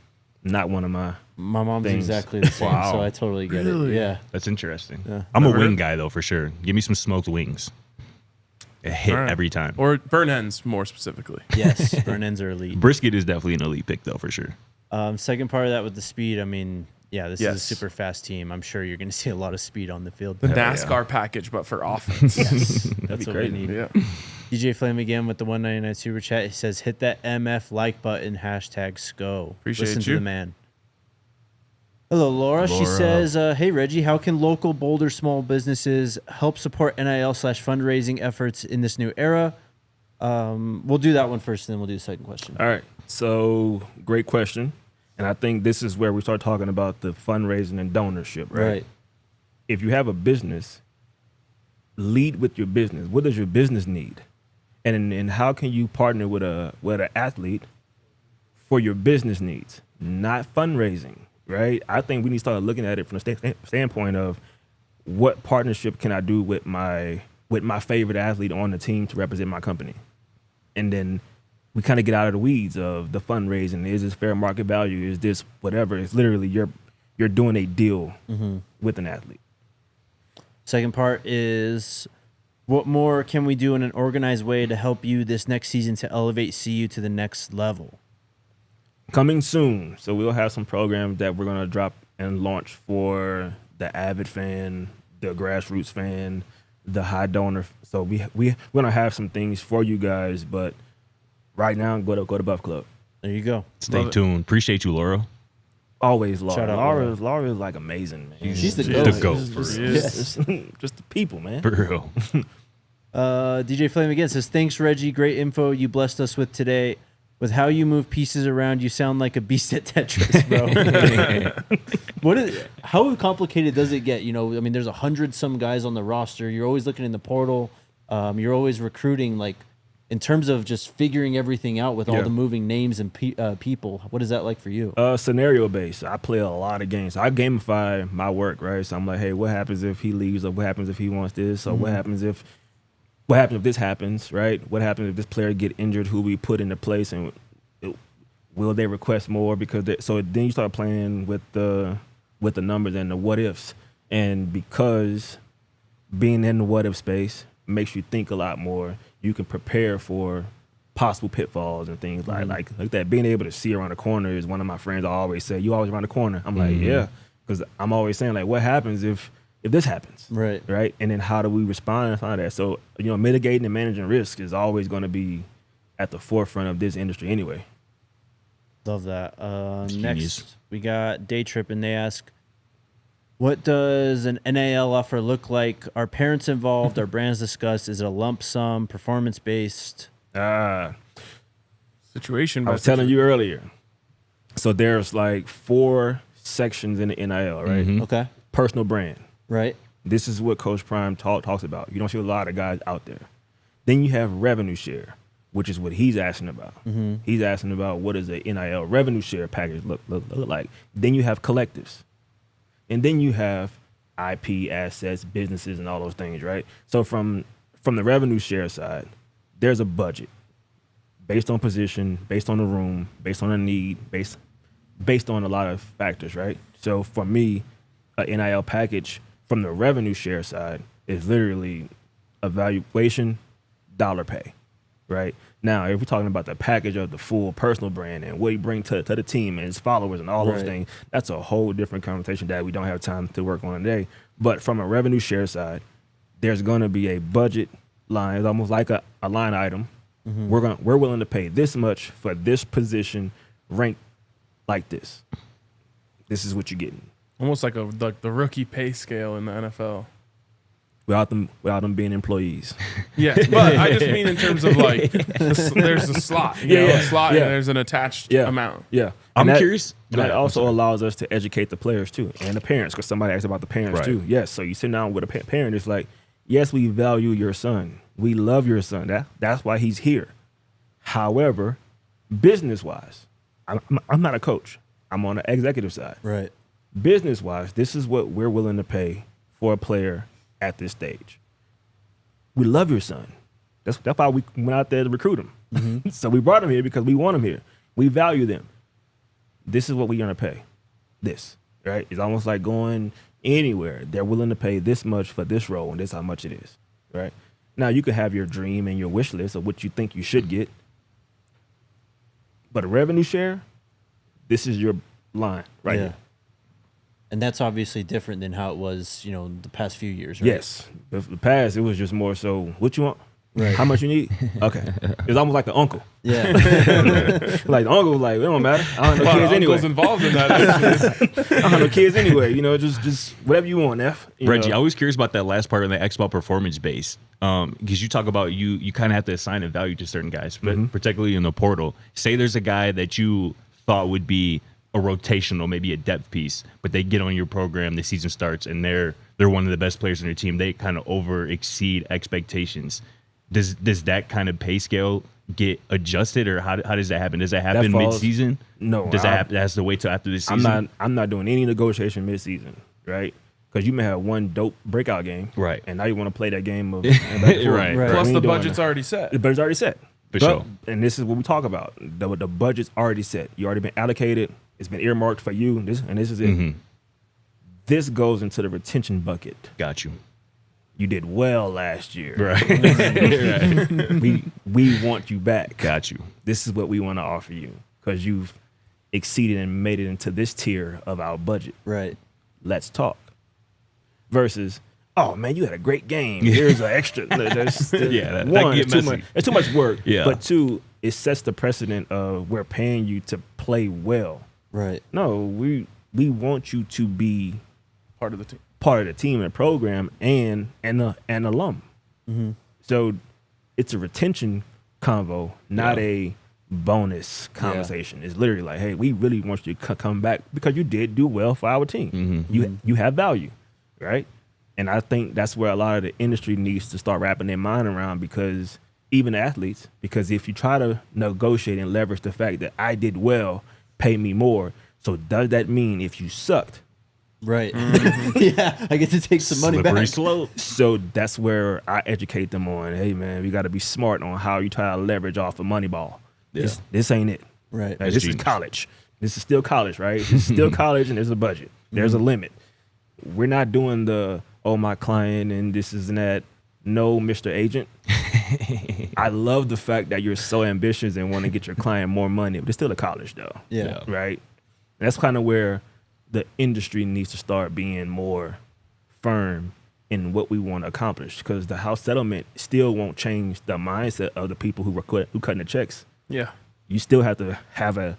not one of my. My mom's Things. exactly the same, Wow. so I totally get it. Yeah. That's interesting. Yeah. I'm a Never wing heard- guy though, for sure. Give me some smoked wings. It hit All right. every time. Or burn ends, more specifically. Yes. Burn ends are elite. Brisket is definitely an elite pick though, for sure. Second part of that with the speed, I mean, yeah, this is a Yes. super fast team. I'm sure you're going to see a lot of speed on the field. The NASCAR package, but for offense. Yes, that's be what we crazy. need. Yeah. DJ Flame again with the 199 super chat. He says, "Hit that MF like button, hashtag SCO." Appreciate Listen to you. the man. Hello, Laura. She Laura. says, "Hey Reggie, how can local Boulder small businesses help support NIL/fundraising efforts in this new era?" We'll do that one first, and then we'll do the second question. All right. So great question, and I think this is where we start talking about the fundraising and donorship. Right. If you have a business, lead with your business. What does your business need? And how can you partner with an athlete for your business needs, not fundraising, right? I think we need to start looking at it from the standpoint of what partnership can I do with my favorite athlete on the team to represent my company, and then we kind of get out of the weeds of the fundraising. Is this fair market value? Is this whatever? It's literally you're doing a deal with an athlete. Second part is, what more can we do in an organized way to help you this next season to elevate CU to the next level? Coming soon. So we'll have some programs that we're going to drop and launch for the avid fan, the grassroots fan, the high donor. So we're going to have some things for you guys, but right now, go to Buff Club. There you go. Stay Love it. tuned. Appreciate you, Laura. Always Laura. Shout out Laura is like amazing, man. She's the The goat. goat. Just, real. just the people, man. For real. DJ Flame again says, "Thanks, Reggie. Great info you blessed us with today. With how you move pieces around, you sound like a beast at Tetris, bro." How complicated does it get? You know, I mean, there's 100-some guys on the roster. You're always looking in the portal. You're always recruiting. Like, in terms of just figuring everything out with all Yeah. the moving names and people, what is that like for you? Scenario based. I play a lot of games. I gamify my work, right? So I'm like, hey, what happens if he leaves, or what happens if he wants this, or what happens if this happens, right? What happens if this player get injured? Who we put into place, and will they request more? Because so then you start playing with the numbers and the what ifs, and because being in the what if space makes you think a lot more. You can prepare for possible pitfalls and things like that. Being able to see around the corner is one of my friends. I always say, "You always around the corner." I'm like, yeah, because I'm always saying, like, what happens if this happens, Right. And then how do we respond to that? So mitigating and managing risk is always going to be at the forefront of this industry anyway. Love that. Genius. Next, we got Day Trip, and they ask, "What does an NIL offer look like? Are parents involved? Are brands discussed? Is it a lump sum, performance based?" Situation. I was telling you earlier. So there's like 4 sections in the NIL, right? Okay. Personal brand. Right. This is what Coach Prime talks about. You don't see a lot of guys out there. Then you have revenue share, which is what he's asking about. He's asking about what does the NIL revenue share package look like. Then you have collectives. And then you have IP, assets, businesses, and all those things, right? So from the revenue share side, there's a budget based on position, based on the room, based on the need, based on a lot of factors, right? So for me, a NIL package from the revenue share side is literally evaluation, dollar pay. right? Now, if we're talking about the package of the full personal brand and what he brings to the team and his followers and all those things, that's a whole different conversation that we don't have time to work on today. But from a revenue share side, there's going to be a budget line. It's almost like a line item. We're willing to pay this much for this position ranked like this. This is what you're getting. Almost like the rookie pay scale in the NFL. Without them being employees. Yes, but I just mean in terms of like, there's a slot. You know, a slot, and there's an attached amount. Yeah. I'm curious. That also allows us to educate the players too, and the parents, because somebody asked about the parents too. Yes, so you sit down with a parent, it's like, yes, we value your son. We love your son. That's why he's here. However, business-wise, I'm not a coach. I'm on the executive side. Right. Business-wise, this is what we're willing to pay for a player at this stage. We love your son. That's why we went out there to recruit him. So we brought him here because we want him here. We value them. This is what we're gonna pay. This, right? It's almost like going anywhere. They're willing to pay this much for this role, and this is how much it is, right? Now you can have your dream and your wish list of what you think you should get, but a revenue share, this is your line right here. And that's obviously different than how it was, the past few years, right? Yes. The past, it was just more so, what you want? Right. How much you need? Okay. It's almost like the uncle. Yeah. Like the uncle was like, it don't matter. I don't have no kids anyway. Uncle's involved in that, actually. I don't have no kids anyway. just whatever you want, F. Reggie, I was curious about that last part on the X-Ball performance base. Because you talk about you kind of have to assign a value to certain guys, but particularly in the portal. Say there's a guy that you thought would be a rotational, maybe a depth piece, but they get on your program, the season starts, and they're one of the best players on your team. They kind of exceed expectations. Does that kind of pay scale get adjusted, or how does that happen? Does that happen mid-season? No. Does that has to wait till after the season? I'm not doing any negotiation mid-season, right? Because you may have one dope breakout game, right? And now you want to play that game of right. Plus the budget's already set. The budget's already set. For sure. And this is what we talk about. The budget's already set. You already been allocated. It's been earmarked for you. This is it. This goes into the retention bucket. Got you. You did well last year. Right. We want you back. Got you. This is what we want to offer you because you've exceeded and made it into this tier of our budget. Right. Let's talk. Versus, oh man, you had a great game. Here's an extra. It's too much work. Yeah. But two, it sets the precedent of we're paying you to play well. Right. No, we want you to be Part of the team. Part of the team and program and an alum. So it's a retention convo, not a bonus conversation. It's literally like, hey, we really want you to come back because you did do well for our team. You have value, right? And I think that's where a lot of the industry needs to start wrapping their mind around, because even athletes, because if you try to negotiate and leverage the fact that I did well, pay me more. So does that mean if you sucked? Right. Yeah, I get to take some money back. Slope. So that's where I educate them on, hey man, we got to be smart on how you try to leverage off of Moneyball. Yeah. This ain't it. Right. Like, this is college. This is still college, right? It's still college, and there's a budget. There's a limit. We're not doing my client and this is that. No, Mr. Agent. I love the fact that you're so ambitious and want to get your client more money, but it's still a college though. Yeah. Right? And that's kind of where the industry needs to start being more firm in what we want to accomplish, because the house settlement still won't change the mindset of the people who cutting the checks. Yeah. You still have to have a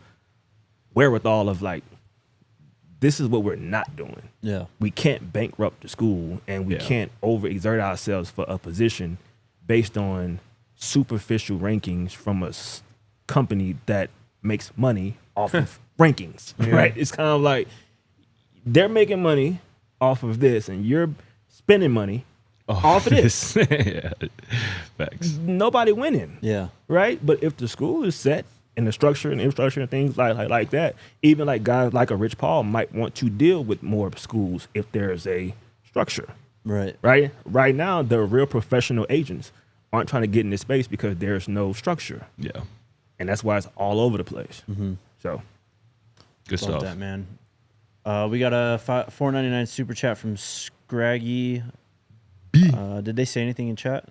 wherewithal of like, this is what we're not doing. Yeah. We can't bankrupt the school, and we can't overexert ourselves for a position based on superficial rankings from a company that makes money off of rankings, right? It's kind of like they're making money off of this, and you're spending money off of this. Yeah. Facts. Nobody winning. Yeah. Right? But if the school is set and the structure and infrastructure and things like that, even like guys like a Rich Paul might want to deal with more schools if there's a structure. Right. Right? Right now, the real professional agents aren't trying to get in this space because there's no structure. Yeah. And that's why it's all over the place. So Good Love stuff. that, man. We got a $4.99 super chat from Scraggy. Did they say anything in chat?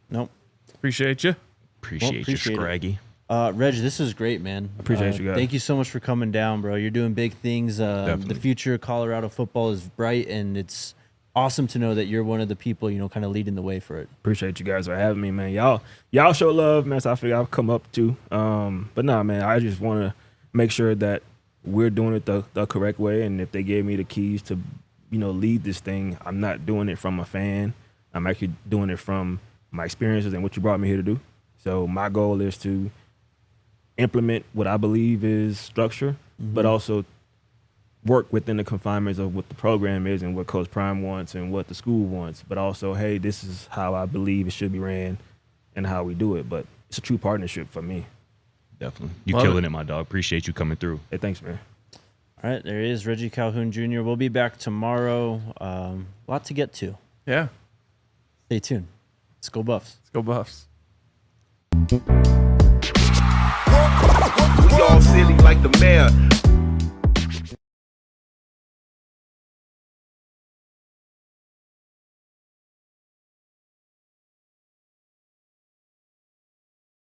Nope. Appreciate you. Appreciate you, Scraggy. Reg, this is great, man. Appreciate you guys. Thank you so much for coming down, bro. You're doing big things. The future of Colorado football is bright, and it's awesome to know that you're one of the people, kind of leading the way for it. Appreciate you guys for having me, man. Y'all show love, man. So I figure I'll come up too. But nah, man, I just want to make sure that we're doing it the correct way. And if they gave me the keys to, lead this thing, I'm not doing it from a fan. I'm actually doing it from my experiences and what you brought me here to do. So my goal is to implement what I believe is structure, but also work within the confinements of what the program is and what Coach Prime wants and what the school wants. But also, hey, this is how I believe it should be ran and how we do it. But it's a true partnership for me. Definitely. You killing it, my dog. Appreciate you coming through. Hey, thanks, man. All right, there is Reggie Calhoun Jr. We'll be back tomorrow. A lot to get to. Yeah. Stay tuned. Let's go Buffs. Let's go Buffs. We all silly like the mayor.